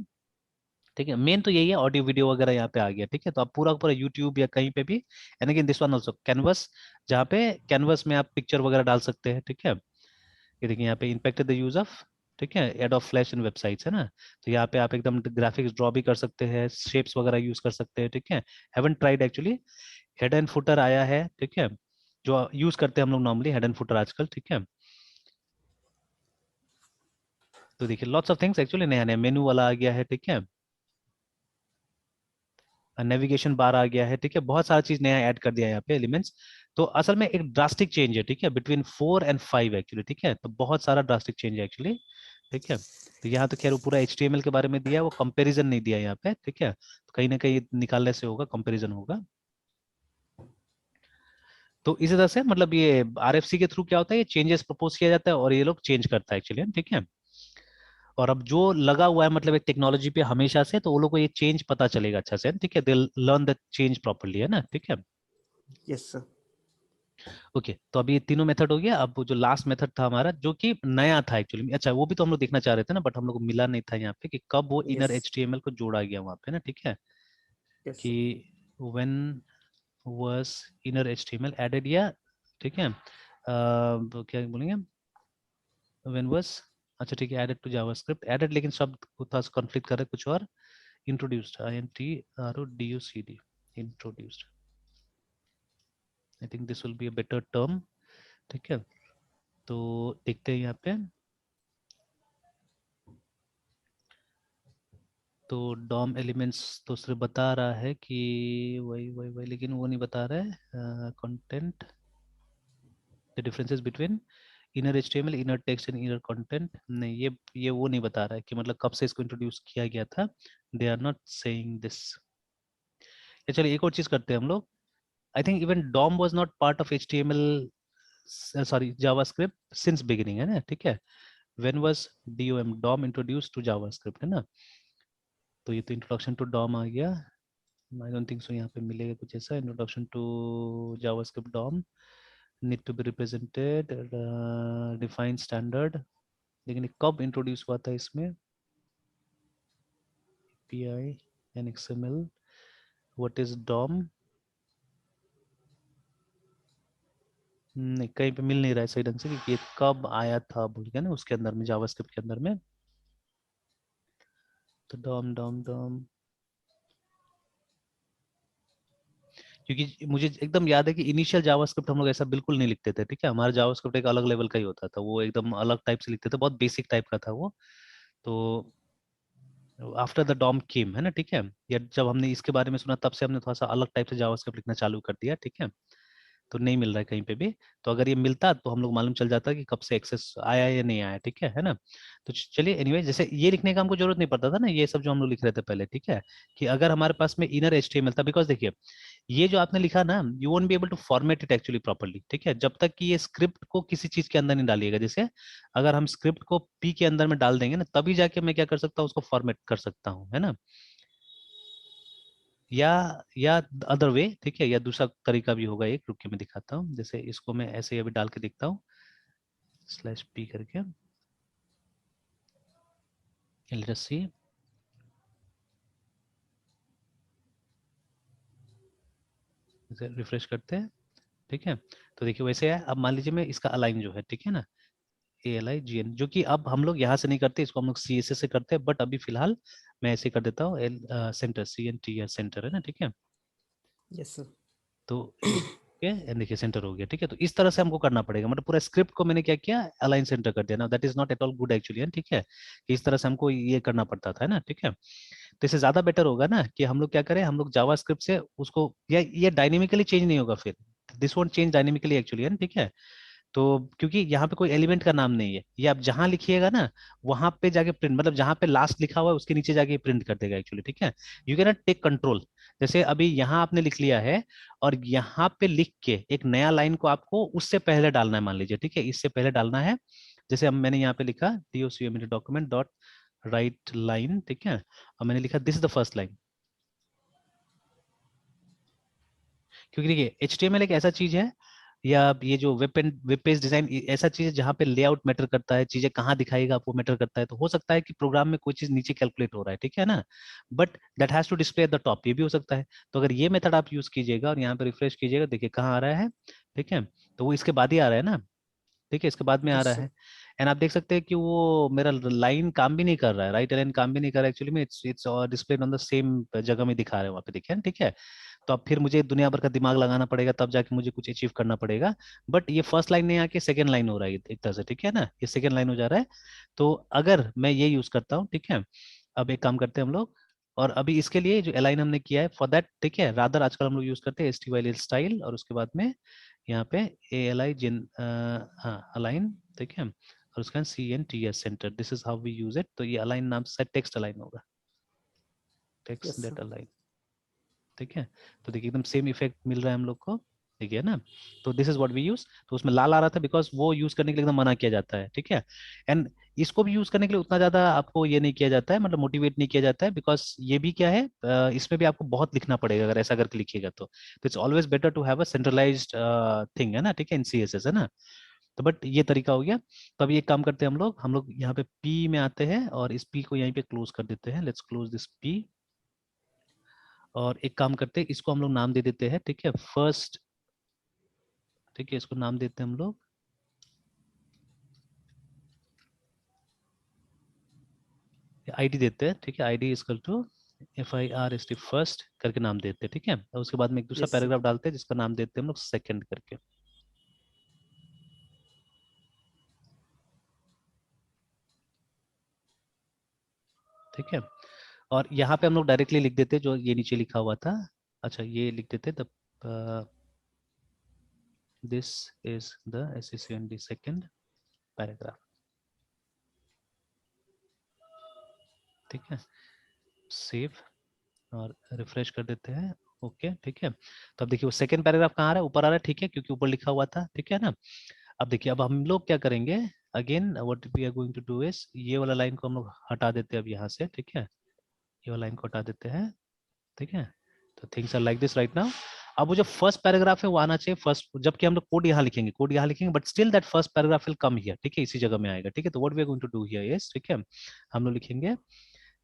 ठीक है। मेन तो यही है, ऑडियो वीडियो वगैरह यहाँ पे आ गया, ठीक है। तो आप पूरा पूरा यूट्यूब या कहीं पे भी, and again this one also canvas, जहाँ पे कैनवस में आप पिक्चर वगैरह डाल सकते हैं, ठीक है। ये देखिए यहाँ पे इम्पैक्टेड द यूज ऑफ, ठीक है, aid of flash in websites है ना। तो यहाँ पे आप एकदम ग्राफिक्स ड्रॉ भी कर सकते हैं, शेप्स वगैरह यूज कर सकते हैं, ठीक है। Haven't tried actually, head and footer आया है, ठीक है, जो यूज करते हैं हम लोग नॉर्मली हेड एंड फुटर आजकल, ठीक है। तो देखिए लॉट्स ऑफ थिंग्स एक्चुअली नया नया मेनू वाला आ गया है, ठीक है, नेविगेशन बार आ गया है, ठीक है, बहुत सारा चीज नया ऐड कर दिया है यहाँ पे एलिमेंट्स। तो असल में एक ड्रास्टिक चेंज है, ठीक है, बिटवीन 4 और 5 एक्चुअली, ठीक है। तो बहुत सारा ड्रास्टिक चेंज है एक्चुअली, ठीक है। तो यहाँ तो खैर वो पूरा HTML के बारे में दिया है, वो कंपैरिजन नहीं दिया यहाँ पे, ठीक है। तो कहीं ना कहीं निकालने से होगा, कंपैरिजन होगा। तो इसी तरह से मतलब ये RFC के थ्रू क्या होता है, ये चेंजेस प्रपोज किया जाता है और ये लोग चेंज करता है एक्चुअली, ठीक है। और अब जो लगा हुआ है मतलब एक टेक्नोलॉजी पे हमेशा से, तो वो लोग को ये चेंज पता चलेगा अच्छा से, ठीक है, they learn the change properly, है ना, ठीक है। Yes sir. ओके, तो अभी ये तीनों मेथड हो गया। अब वो जो लास्ट मेथड था हमारा जो कि नया था एक्चुअली, अच्छा वो भी तो हम लोग देखना चाह रहे थे ना, बट हम लोग को मिला नहीं था यहाँ पे कि कब वो यस। इनर HTML को जोड़ा गया वहाँ पे ना, ठीक है, यस कि sir. When was inner HTML added, या ठीक है, तो क्या बोलेंगे, व्हेन वाज, अच्छा ठीक है, एडेड टू जावास्क्रिप्ट, एडेड लेकिन शब्द को थोड़ा कॉन्फ्लिक्ट कर रहे कुछ और, introduced, INTRODUCD, introduced, I think this will be a better term, ठीक है। तो देखते हैं यहाँ पे, तो डॉम एलिमेंट्स तो सिर्फ बता रहा है कि वही वही वही, लेकिन वो नहीं बता रहा है content, the differences between inner HTML, inner text and inner content, नहीं ये वो नहीं बता रहा है कि मतलब कब से इसको इंट्रोड्यूस किया गया था, they are not saying this. चलिए एक और चीज करते हैं हम लोग, I think even DOM was not part of HTML, sorry JavaScript since beginning, है ना, ठीक है। When was DOM introduce to JavaScript, है ना। तो ये तो इंट्रोडक्शन टू डॉम आ गया, आई डोंट थिंक सो यहाँ पे मिलेगा कुछ ऐसा, introduction to JavaScript DOM need to be represented, define standard, लेकिन ये कब इंट्रोड्यूस हुआ था इसमें, API and XML, what is DOM, नहीं कहीं पे मिल नहीं रहा है सही ढंग से कि ये कब आया था बोल के ना उसके अंदर में, जावास्क्रिप्ट के अंदर में। तो डॉम डॉम डॉम, क्योंकि मुझे एकदम याद है कि इनिशियल जावास्क्रिप्ट हम लोग ऐसा बिल्कुल नहीं लिखते थे, ठीक है, हमारा जावास्क्रिप्ट एक अलग लेवल का ही होता था, वो एकदम अलग टाइप से लिखते थे, बहुत बेसिक टाइप का था वो। तो आफ्टर द डॉम केम, है ना, ठीक है, या जब हमने इसके बारे में सुना तब से हमने थोड़ा सा अलग टाइप से जावास्क्रिप्ट लिखना चालू कर दिया, ठीक है। तो नहीं मिल रहा है कहीं पे भी, तो अगर ये मिलता तो हम लोग मालूम चल जाता कि कब से एक्सेस आया या नहीं आया, ठीक है ना। तो चलिए एनीवे, जैसे ये लिखने का हमको जरूरत नहीं पड़ता था ना, ये सब जो हम लोग लिख रहे थे पहले, ठीक है, कि अगर हमारे पास में इनर HTML था, बिकॉज देखिए ये जो आपने लिखा ना, you won't be able to format it actually properly, ठीक है, जब तक कि ये स्क्रिप्ट को किसी चीज के अंदर नहीं डालिएगा। जैसे अगर हम स्क्रिप्ट को P के अंदर में डाल देंगे ना, तभी जाके मैं क्या कर सकता हूँ, उसको फॉर्मेट कर सकता हूँ, है ना। या अदर वे, ठीक है, या दूसरा तरीका भी होगा एक, रुक के मैं दिखाता हूँ। जैसे इसको मैं ऐसे अभी डाल के दिखता हूँ, /p करके, let us see। रिफ्रेश करते हैं, ठीक है, तो देखिए वैसे है। अब मान लीजिए मैं इसका अलाइन जो है, ठीक है ना, ALIGN, जो कि अब हम लोग यहाँ से नहीं करते, इसको हम लोग CSS से करते हैं, बट अभी फिलहाल मैं ऐसे कर देता हूँ, सेंटर, CNTR सेंटर है ना, ठीक है। Yes sir. तो ये देखिए सेंटर हो गया, ठीक है। तो इस तरह से हमको करना पड़ेगा, मतलब पूरा स्क्रिप्ट को मैंने क्या किया, अलाइन सेंटर कर दिया ना। That is not at all good actually, ठीक है, कि इस तरह से हमको ये करना पड़ता था ना, ठीक है। तो इससे ज्यादा बेटर होगा ना कि हम लोग क्या करें, हम लोग जावा स्क्रिप्ट से उसको, या ये डायनेमिकली चेंज नहीं होगा फिर, this won't change dynamically actually, ठीक है। तो क्योंकि यहाँ पे कोई एलिमेंट का नाम नहीं है, ये आप जहां लिखिएगा ना वहां पे जाके प्रिंट, मतलब जहां पे लास्ट लिखा हुआ है उसके नीचे जाके प्रिंट कर देगा एक्चुअली, ठीक है। You can not take control. जैसे अभी यहाँ आपने लिख लिया है, और यहाँ पे लिख के एक नया लाइन को आपको उससे पहले डालना है, मान लीजिए, ठीक है, इससे पहले डालना है। जैसे अब मैंने यहाँ पे लिखा document document dot right line, ठीक है, और मैंने लिखा this is the first line. क्योंकि देखिए HTML एक ऐसा चीज है, या ये जो वेब पेज डिजाइन ऐसा चीज है जहाँ पे लेआउट मैटर करता है, चीजें कहाँ दिखाएगा आपको मैटर करता है। तो हो सकता है कि प्रोग्राम में कोई चीज नीचे कैलकुलेट हो रहा है, ठीक है ना, but that has to display at the top, ये भी हो सकता है। तो अगर ये मेथड आप यूज कीजिएगा और यहाँ पे रिफ्रेश कीजिएगा, देखिए कहाँ आ रहा है, ठीक है, तो वो इसके बाद ही आ रहा है ना, ठीक है, इसके बाद में आ रहा यस है। सर। एंड आप देख सकते हैं कि वो मेरा लाइन काम भी नहीं कर रहा है, राइट लाइन काम भी नहीं कर रहा है एक्चुअली में, it's displayed on the same जगह में दिखा रहे हैं वहाँ पे, देखिए, ठीक है। तो अब फिर मुझे दुनिया भर का दिमाग लगाना पड़ेगा, तब जाके मुझे कुछ अचीव करना पड़ेगा। बट ये फर्स्ट लाइन नहीं आके सेकंड लाइन हो रहा है एक तरह से, ठीक है ना, ये सेकंड लाइन हो जा रहा है। तो अगर मैं ये यूज करता हूँ, ठीक है, अब एक काम करते हैं हम लोग, और अभी इसके लिए जो अलाइन हमने किया है फॉर दैट, ठीक है, रादर आजकल हम लोग यूज करते हैं STYL स्टाइल, और उसके बाद में यहाँ पे ALI जिन, हाँ अलाइन, ठीक है, और उसका CNTS centre, this is how we use it. तो ये अलाइन नाम से टेक्स्ट अलाइन होगा, text yes that sir. Align, ठीक है। तो देखिए एकदम सेम इफेक्ट मिल रहा है हम लोग को, ठीक है ना। तो this is what we use. तो उसमें लाल आ रहा था बिकॉज वो यूज करने के लिए एकदम मना किया जाता है, ठीक है। एंड इसको भी यूज करने के लिए उतना ज्यादा आपको ये नहीं किया जाता है, मतलब मोटिवेट नहीं किया जाता है, बिकॉज ये भी क्या है, इसमें भी आपको बहुत लिखना पड़ेगा अगर ऐसा करके लिखिएगा तो it's always better to have a centralised thing, है ना, ठीक है, इन CSS, है ना। तो बट ये तरीका हो गया। तो अब ये काम करते हैं हम लोग यहाँ पे P में आते हैं, और इस P को यहीं पे क्लोज कर देते हैं, लेट्स क्लोज दिस P। और एक काम करते हैं, इसको हम लोग नाम दे देते हैं, ठीक है, फर्स्ट, ठीक है, इसको नाम देते हैं हम लोग ID देते हैं, ठीक है, ID equal to FIRST first करके नाम देते हैं, ठीक है। और उसके बाद में एक दूसरा यस सर। पैराग्राफ डालते हैं जिसका नाम देते हैं हम लोग सेकंड करके, ठीक है। और यहाँ पे हम लोग डायरेक्टली लिख देते हैं जो ये नीचे लिखा हुआ था। अच्छा, ये लिख देते the this is the SCCND second paragraph, ठीक है, सेव, और रिफ्रेश कर देते हैं, ओके, ठीक है। तो अब देखिए वो सेकंड पैराग्राफ कहाँ आ रहा है, ऊपर आ रहा है, ठीक है, क्योंकि ऊपर लिखा हुआ था, ठीक है ना। अब देखिए अब हम लोग क्या करेंगे, again what we are going to do is, ये वाला लाइन को हम लोग हटा देते हैं अब यहाँ से, ठीक है, ये वाला लाइन को हटा देते हैं, ठीक है। तो things are like this right now. अब वो जो फर्स्ट पैराग्राफ है वो आना चाहिए फर्स्ट, जबकि हम लोग कोड यहाँ लिखेंगे, but still that first paragraph will come here, ठीक है, इसी जगह में आएगा, ठीक है। तो what we are going to do here is, ठीक है, हम लोग लिखेंगे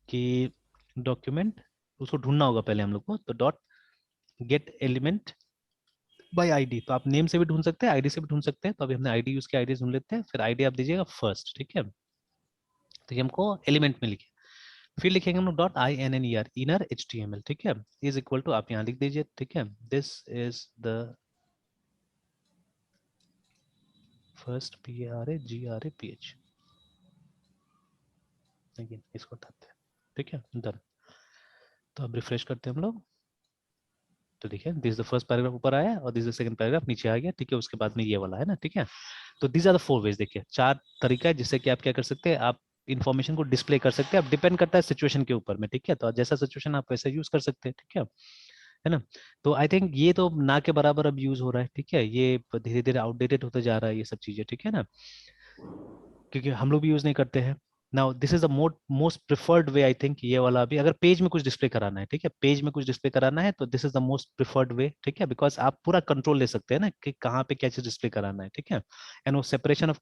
कि डॉक्यूमेंट, उसको ढूंढना होगा पहले हम लोग को, तो dot get element bye ID। तो आप नेम से भी ढूंढ सकते हैं, ID से भी ढूंढ सकते हैं। तो अभी हमने ID यूज किया, ID ढूंढ लेते हैं, फिर ID आप दीजिएगा फर्स्ट, ठीक है। तो ये हमको एलिमेंट में लिखे, फिर लिखेंगे हम लोग डॉट INNER इनर HTML, ठीक है, इज इक्वल टू, आप यहाँ लिख दीजिए, ठीक है, this is the first PARAGRAPH, again इसको उठाते हैं, ठीक है, डन। तो अब रिफ्रेश करते हैं हम लोग, तो देखिए दिस द फर्स्ट पैराग्राफ ऊपर आया और दिस द सेकंड पैराग्राफ नीचे आ गया, ठीक है। उसके बाद में ये वाला है ना, ठीक है। तो दीज आर द 4 वेज, देखिए 4 तरीका है जिससे कि आप क्या कर सकते हैं, आप इन्फॉर्मेशन को डिस्प्ले कर सकते हैं। अब डिपेंड करता है सिचुएशन के ऊपर में, ठीक है, तो जैसा सिचुएशन आप वैसा यूज कर सकते हैं, ठीक है ना। तो आई थिंक ये तो ना के बराबर अब यूज हो रहा है, ठीक है, ये धीरे धीरे आउटडेटेड होते जा रहा है ये सब चीजें, ठीक है ना, क्योंकि हम लोग भी यूज नहीं करते हैं। Now this is the most preferred way, I think ये वाला भी, अगर पेज में कुछ डिस्प्ले कराना है, ठीक है, पेज में कुछ डिस्प्ले कराना है तो this is the most preferred way, ठीक है, बिकॉज आप पूरा कंट्रोल ले सकते हैं ना कि कहाँ पे क्या चीज डिस्प्ले कराना है, ठीक है, एंड वो सेपरेशन ऑफ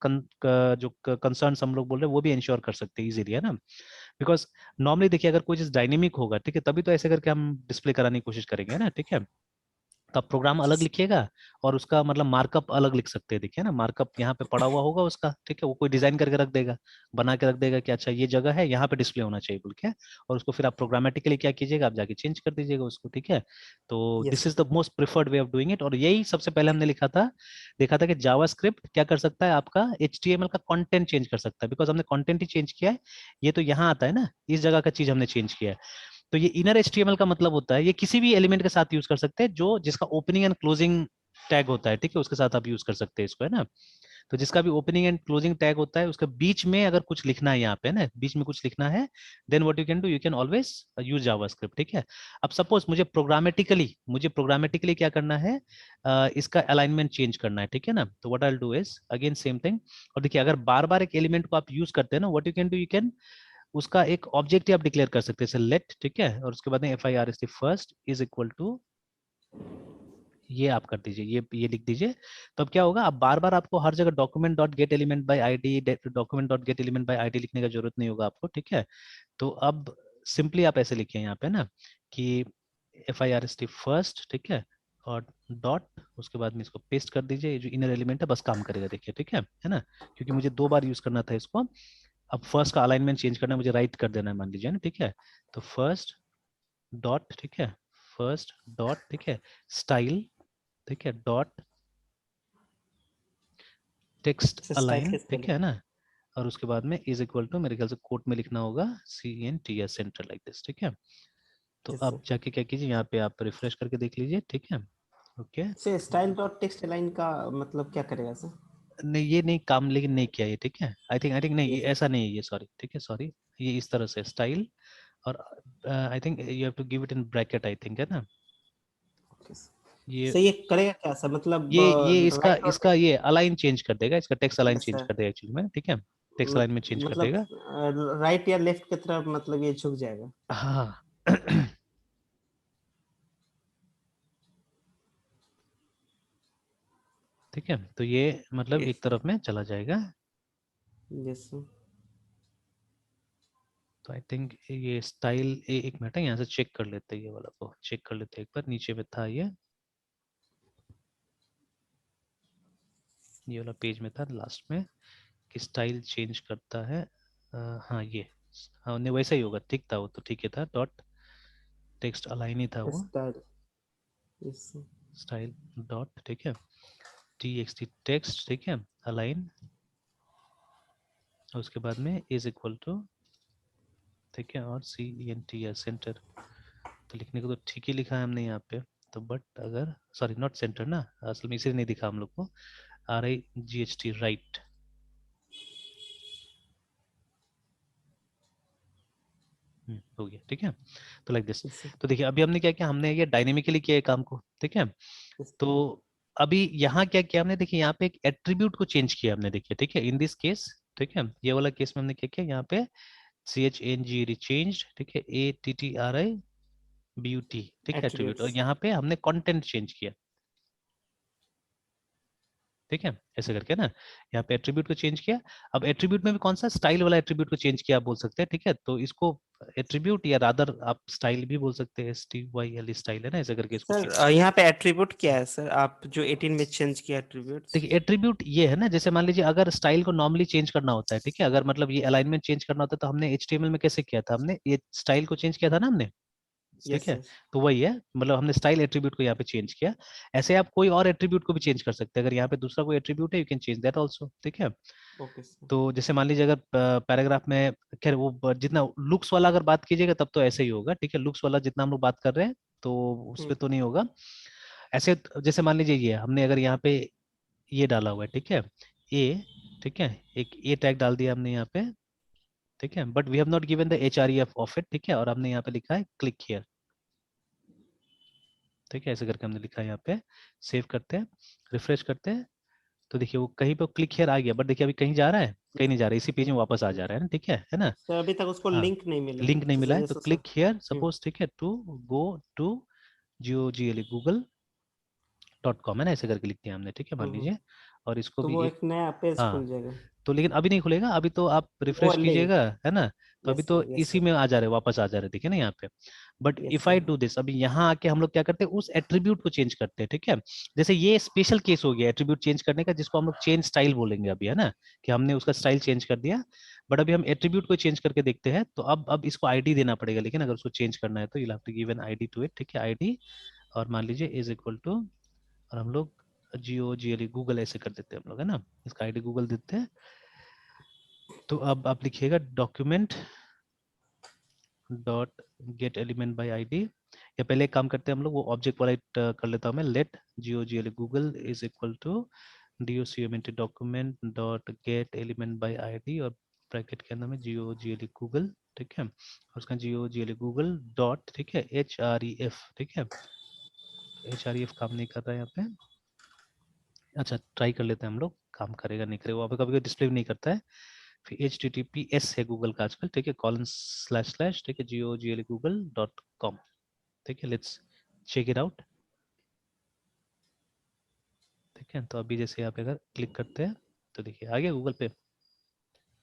जो कंसर्न हम लोग बोल रहे हैं वो भी इंश्योर कर सकते हैं इजीली, है ना, बिकॉज नॉर्मली देखिए अगर कोई चीज डायनेमिक होगा, ठीक है, तभी तो ऐसे करके हम डिस्प्ले कराने की कोशिश करेंगे ना, ठीक है, तो आप प्रोग्राम अलग लिखिएगा और उसका मतलब मार्कअप अलग लिख सकते हैं, देखिए ना, मार्कअप यहाँ पे पड़ा हुआ होगा उसका, ठीक है, वो कोई डिजाइन करके रख देगा, बना के रख देगा कि अच्छा ये जगह है यहाँ पे डिस्प्ले होना चाहिए बोल के, और उसको फिर आप प्रोग्रामेटिकली क्या कीजिएगा, आप जाके चेंज कर दीजिएगा उसको, ठीक है, तो Yes, this sir. Is the most preferred way of doing it, और यही सबसे पहले हमने लिखा था, देखा था कि जावास्क्रिप्ट क्या कर सकता है, आपका HTML का कंटेंट चेंज कर सकता है, बिकॉज हमने कंटेंट ही चेंज किया है, ये तो यहाँ आता है ना, इस जगह का चीज हमने चेंज किया है, तो ये इनर HTML का मतलब होता है, ये किसी भी एलिमेंट के साथ यूज कर सकते हैं जो जिसका ओपनिंग एंड क्लोजिंग टैग होता है, ठीक है, उसके साथ आप यूज कर सकते हैं इसको, है ना, तो जिसका भी ओपनिंग एंड क्लोजिंग टैग होता है उसके बीच में अगर कुछ लिखना है, यहाँ पे ना बीच में कुछ लिखना है, then what you can do, you can always use JavaScript, ठीक है। अब सपोज मुझे प्रोग्रामेटिकली क्या करना है, इसका अलाइनमेंट चेंज करना है, ठीक है ना, तो what I will do is again same thing, और देखिए अगर बार बार एक एलिमेंट को आप यूज करते हैं ना, what you can do, you can उसका एक ऑब्जेक्ट ही आप डिक्लेयर कर सकते हैं, लेट, ठीक है, और उसके बाद में FIRST first is equal to, ये आप कर दीजिए, ये लिख दीजिए, तो अब क्या होगा, अब बार बार आपको हर जगह document dot get element by ID, document dot get element by ID लिखने का जरूरत नहीं होगा आपको, ठीक है, तो अब सिंपली आप ऐसे लिखिए यहाँ पे ना कि FIRST फर्स्ट, ठीक है, और डॉट, उसके बाद में इसको पेस्ट कर दीजिए, ये जो इनर एलिमेंट है बस काम करेगा, देखिए, ठीक है ना, क्योंकि मुझे 2 बार यूज करना था इसको, अब फर्स्ट का अलाइनमेंट चेंज करना है, मुझे राइट कर देना है, मान लीजिए ना, ठीक है, तो फर्स्ट डॉट, ठीक है, फर्स्ट डॉट, ठीक है, स्टाइल, ठीक है, dot text Sir, style align, कैसे ठीक बोले? है ना, और उसके बाद में इज इक्वल टू, मेरे ख्याल से कोट में लिखना होगा CNTS सेंटर लाइक दिस, ठीक है, तो Yes, अब sir. जाके क्या कीजिए, यहाँ पे आप रिफ्रेश करके देख लीजिए, ठीक है, okay, sir style dot text line का मतलब क्या करेगा सर? नहीं ये नहीं काम लेकिन नहीं किया ये, ठीक है, आई थिंक नहीं, ये Yes, ऐसा नहीं है ये, सॉरी, ठीक है, सॉरी, ये इस तरह से स्टाइल, और I think you have to give it in bracket, I think, है ना, okay, sir. ये सर ये करेगा क्या सर, मतलब ये इसका राइट और इसका ये अलाइन चेंज कर देगा, इसका text align yes change sir, कर देगा एक्चुअली में, ठीक है, टेक्स्ट अलाइन में चेंज कर मतलब देगा, राइट या लेफ्ट की तरफ मतलब ये झुक जाएगा? हाँ ठीक है, तो ये मतलब एक तरफ में चला जाएगा, यस सर. तो आई थिंक ये स्टाइल, एक मिनट है, यहाँ से चेक कर लेते हैं, ये वाला को चेक कर लेते हैं एक बार, नीचे में था ये वाला पेज में था लास्ट में, कि स्टाइल चेंज करता है, हाँ ये, हाँ नहीं वैसा ही होगा, ठीक था वो तो, ठीक है था, डॉट टेक्स्ट अलाइन ही था वो, style, yes sir. Style dot, ठीक है, TXT टेक्स्ट, ठीक है, अलाइन, और उसके बाद में इज इक्वल टू, ठीक है, और CENTR सेंटर, तो लिखने को तो ठीक ही लिखा है हमने यहाँ पे, तो बट अगर, सॉरी नॉट सेंटर ना, असल में इसे नहीं दिखा हम लोग को, RIGHT राइट, हो गया, ठीक है, तो लाइक दिस, यस सर. तो देखिए अभी हमने क्या किया, हमने ये डायनेमिकली किया है काम को, ठीक है, यस तो अभी यहाँ क्या किया हमने, देखिए यहाँ पे एक एट्रीब्यूट को चेंज किया हमने, देखिए, ठीक है, इन दिस केस, ठीक है, ये वाला केस में हमने क्या किया, यहाँ पे CHNG चेंज, ठीक है, ATTRIBUT, ठीक है, एट्रीब्यूट, और एट्रीब्यूट्स. यहाँ पे हमने कंटेंट चेंज किया, ठीक है, ऐसे करके ना, यहाँ पे एट्रीब्यूट को चेंज किया, अब एट्रीब्यूट में भी कौन सा, स्टाइल वाला एट्रीब्यूट को चेंज किया आप बोल सकते हैं, ठीक है, तो इसको एट्रीब्यूट या रादर आप स्टाइल भी बोल सकते हैं, STYL स्टाइल, है ना, ऐसे करके इसको चेंज। सर यहाँ पे एट्रीब्यूट क्या है सर, आप जो 18 में चेंज किया एट्रीब्यूट्स? देखिए एट्रीब्यूट ये है ना, जैसे मान लीजिए अगर स्टाइल को नॉर्मली चेंज करना होता है, ठीक है, अगर मतलब ये अलाइनमेंट चेंज करना होता है, तो हमने HTML में कैसे किया था, हमने ये स्टाइल को चेंज किया था ना हमने, ठीक यस है, सर. तो वही है, मतलब हमने स्टाइल एट्रीब्यूट को यहाँ पे चेंज किया, ऐसे आप कोई और एट्रीब्यूट को भी चेंज कर सकते हैं, अगर यहाँ पे दूसरा कोई एट्रीब्यूट है, you can change that also, ठीक है, ओके सर. तो जैसे मान लीजिए अगर पैराग्राफ में, खैर वो जितना लुक्स वाला अगर बात कीजिएगा तब तो ऐसे ही होगा, ठीक है, लुक्स वाला जितना हम लोग बात कर रहे हैं तो उस पे तो नहीं होगा, ऐसे जैसे मान लीजिए ये हमने अगर यहाँ पे ये डाला हुआ है, ठीक है, ए, ठीक है, एक ए टैग डाल दिया हमने यहाँ पे, ठीक है, but we have not given the HREF of it, ठीक है, और हमने यहाँ पे लिखा है क्लिक हियर, ठीक है, ऐसे करके हमने लिखा है यहाँ पे, सेव करते हैं, रिफ्रेश करते हैं, तो देखिए वो कहीं पे क्लिक हियर आ गया, बट देखिए अभी कहीं जा रहा है, कहीं नहीं जा रहा है, इसी पेज में वापस आ जा रहा है ना, ठीक है ना। सर अभी तक उसको हाँ, लिंक नहीं मिला है, लिंक नहीं तो मिला सर है, तो जैसा सर क्लिक हियर सपोज, ठीक है, टू गो टू google.com है ना, ऐसे करके लिख दिया हमने, ठीक है, मान लीजिए, और इसको तो भी वो एक, एक नया पेज खुल हाँ, जाएगा। तो लेकिन अभी नहीं खुलेगा, अभी तो आप वो रिफ्रेश लिंक। कीजिएगा, है ना, तो अभी यस तो सर, यस इसी सर, में आ जा रहे, वापस आ जा रहे, देखिए ना यहाँ पे। But yes if I sir. Do this, अभी यहाँ आके हम लोग क्या करते हैं, उस एट्रीब्यूट को चेंज करते हैं, ठीक है। जैसे ये स्पेशल केस हो गया एट्रीब्यूट चेंज करने का, जिसको हम लोग चेंज स्टाइल बोलेंगे अभी, है ना, कि हमने उसका स्टाइल चेंज कर दिया। बट अभी हम एट्रीब्यूट को चेंज करके देखते हैं, तो अब इसको आईडी देना पड़ेगा, लेकिन अगर उसको चेंज करना है तो you have to give an ID to it, ठीक है, आईडी, और मान लीजिए इज इक्वल टू, और हम लोग GOGLE गूगल ऐसे कर देते हैं हम लोग, है ना, इसका आईडी गूगल देते हैं। तो अब आप लिखिएगा document dot get element by ID, या पहले एक काम करते हैं हम लोग, वो ऑब्जेक्ट वाला कर लेता हूँ मैं, let GOGLE Google is equal to DOCUMENT document dot get element by ID, और ब्रैकेट के अंदर में GOGLE गूगल, ठीक है, और उसका GOGLE गूगल डॉट, ठीक है, HREF, ठीक है, HREF काम नहीं कर रहा है यहाँ पे। अच्छा ट्राई कर लेते हैं हम लोग, काम करेगा नहीं करेगा, वहाँ पे कभी कभी डिस्प्ले भी नहीं करता है। फिर HTTPS है गूगल का आजकल, ठीक है, कॉलन स्लैश स्लैश, ठीक है, GOGLE.com, ठीक है, लेट्स चेक इट आउट, ठीक है। तो अभी जैसे यहाँ पे अगर क्लिक करते हैं तो देखिए आ गया गूगल पे,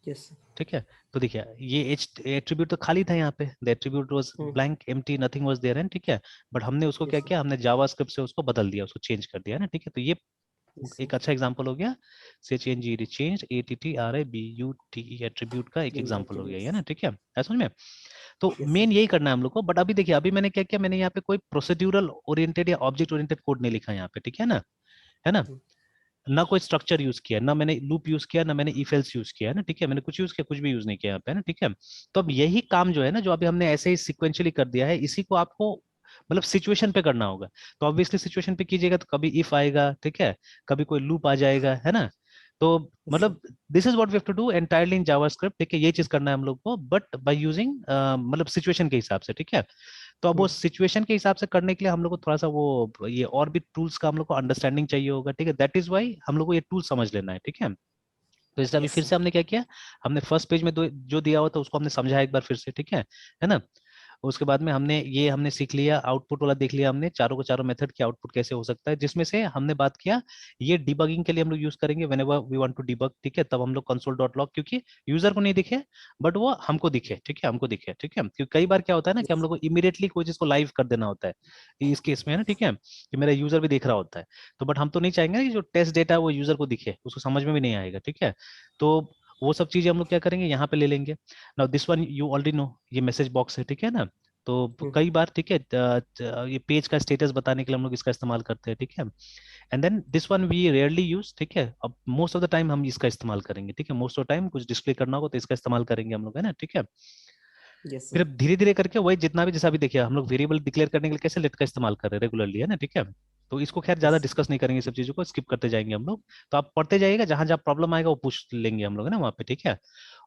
यस सर। ठीक है। तो देखिए ये एट्रीब्यूट तो खाली था यहाँ पे, the attribute was blank empty, nothing was there, ठीक है, बट हमने उसको क्या यस किया, हमने जावास्क्रिप्ट से उसको बदल दिया, उसको चेंज कर दिया, है ना, ठीक है। तो ये सर, एक अच्छा एग्जांपल हो गया, से चेंज ATTRIBUTE एट्रीब्यूट का एक एग्जांपल हो गया, है ना, ठीक है, ऐसा समझ में। तो यस मेन सर। यही करना है हम लोग को। बट अभी देखिए अभी मैंने क्या किया, मैंने यहाँ पे कोई प्रोसीड्यूरल ओरिएंटेड या ऑब्जेक्ट ओरिएंटेड कोड नहीं लिखा यहाँ पे, ठीक है ना, है ना, ना कोई स्ट्रक्चर यूज किया, ना मैंने लूप यूज किया, ना मैंने इफ एल्स यूज किया, है ना, ठीक है, मैंने कुछ यूज किया, कुछ भी यूज नहीं किया यहाँ पे, है ना, ठीक है। तो अब यही काम जो है ना, जो अभी हमने ऐसे ही सिक्वेंशियली कर दिया है, इसी को आपको मतलब सिचुएशन पे करना होगा। तो ऑब्वियसली सिचुएशन पे कीजिएगा तो कभी इफ आएगा, ठीक है, कभी कोई लूप आ जाएगा, है ना। तो यस सर। मतलब this is what we have to do entirely in JavaScript, ठीक है, ये चीज करना है हम लोग को, बट बाय यूजिंग मतलब सिचुएशन के हिसाब से, ठीक है। तो अब वो सिचुएशन के हिसाब से करने के लिए हम लोग को थोड़ा सा वो ये और भी टूल्स का हम लोग को अंडरस्टैंडिंग चाहिए होगा, ठीक है, दैट इज वाई हम लोग को ये टूल समझ लेना है, ठीक है। तो जैसे अभी यस फिर सर। से हमने क्या किया, हमने फर्स्ट पेज में जो दिया हुआ था उसको हमने समझा एक बार फिर से, ठीक है ना। उसके बाद में हमने सीख लिया, आउटपुट वाला देख लिया हमने, चारों को चारों मेथड की आउटपुट कैसे हो सकता है, जिसमें से हमने बात किया ये डिबगिंग के लिए हम लोग यूज करेंगे whenever we want to debug, ठीक है। तब हम लोग console.log, क्योंकि यूजर को नहीं दिखे बट वो हमको दिखे, ठीक है, हमको दिखे, ठीक है, क्योंकि कई बार क्या होता है ना कि हम लोग को इमीडिएटली कोई चीज को लाइव कर देना होता है इस केस में, है ना, ठीक है, कि मेरा यूजर भी देख रहा होता है। तो बट हम तो नहीं चाहेंगे ना कि जो टेस्ट डेटा है वो यूजर को दिखे, उसको समझ में भी नहीं आएगा, ठीक है। तो वो सब चीजें हम लोग क्या करेंगे, यहाँ पे ले लेंगे। Now this one you already know, ये मैसेज बॉक्स है, ठीक है ना। तो कई बार, ठीक है, ये पेज का स्टेटस बताने के लिए हम लोग इसका इस्तेमाल करते हैं, ठीक है। And then this one we rarely use, ठीक है, अब मोस्ट ऑफ द टाइम हम इसका इस्तेमाल करेंगे, ठीक है, मोस्ट ऑफ द टाइम कुछ डिस्प्ले करना होगा तो इसका इस्तेमाल करेंगे हम लोग, है ना, ठीक है। यस फिर सर। अब धीरे धीरे करके वही जितना भी, जैसा भी देखिए हम लोग वेरिएबल डिक्लेयर करने के लिए कैसे लेट का इस्तेमाल कर रहे हैं रेगुलरली, है ना, ठीक है। तो इसको खैर ज्यादा यस डिस्कस नहीं करेंगे, सब चीजों को स्किप करते जाएंगे हम लोग। तो आप पढ़ते जाइएगा, जहां जहां प्रॉब्लम आएगा वो पूछ लेंगे हम लोग, है ना, वहाँ पे, ठीक है।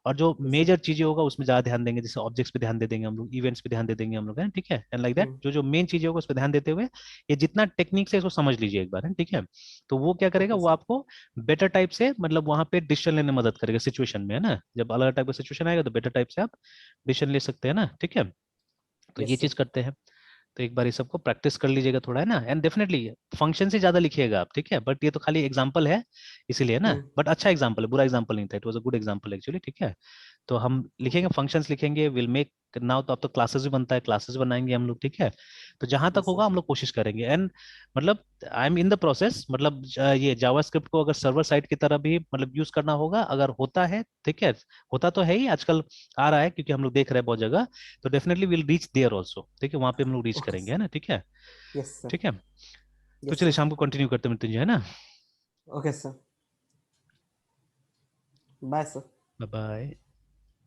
और जो सर। मेजर चीजें होगा उसमें ज्यादा ध्यान देंगे, जैसे ऑब्जेक्ट्स पे ध्यान दे देंगे हम लोग, इवेंट्स पे ध्यान दे देंगे हम लोग, है ना, ठीक है, एंड लाइक दैट जो जो मेन चीजें होगा उस पर ध्यान देते हुए ये जितना टेक्निक से इसको समझ लीजिए एक बार, है, ठीक है। तो वो क्या करेगा, ओके वो सर। आपको बेटर टाइप से मतलब वहां पे डिसीजन लेने में मदद करेगा सिचुएशन में, है ना। जब अलग टाइप का सिचुएशन आएगा तो बेटर टाइप से आप डिसीजन ले सकते हैं ना, ठीक है। तो ये यस चीज सर। करते हैं। तो एक बार ये सबको प्रैक्टिस कर लीजिएगा थोड़ा, है ना, एंड डेफिनेटली फंक्शन से ज्यादा लिखिएगा आप, ठीक है, बट ये तो खाली एग्जांपल है इसीलिए ना, बट अच्छा एग्जांपल है, बुरा एग्जांपल नहीं था, it was a good example actually, ठीक है। तो हम लिखेंगे, ओके। फंक्शंस लिखेंगे, विल मेक नाउ, तो अब तो क्लासेस भी बनता है, क्लासेस बनाएंगे हम लोग, ठीक है। तो जहां तक यस होगा सर। हम लोग कोशिश करेंगे, एंड मतलब I am in the process, मतलब ये जावास्क्रिप्ट को अगर सर्वर साइड की तरह भी मतलब यूज करना होगा, अगर होता है, ठीक है, होता तो है ही आजकल, आ रहा है क्योंकि हम लोग देख रहे हैं बहुत जगह, तो definitely will reach there also, ठीक है, वहां पे हम लोग रीच ओके करेंगे, है सर। ना, ठीक है, यस सर। ठीक है। तो यस चलिए सर। शाम को कंटिन्यू करते हैं मृत्युंजय, है ना। Okay sir. Bye sir. Bye bye.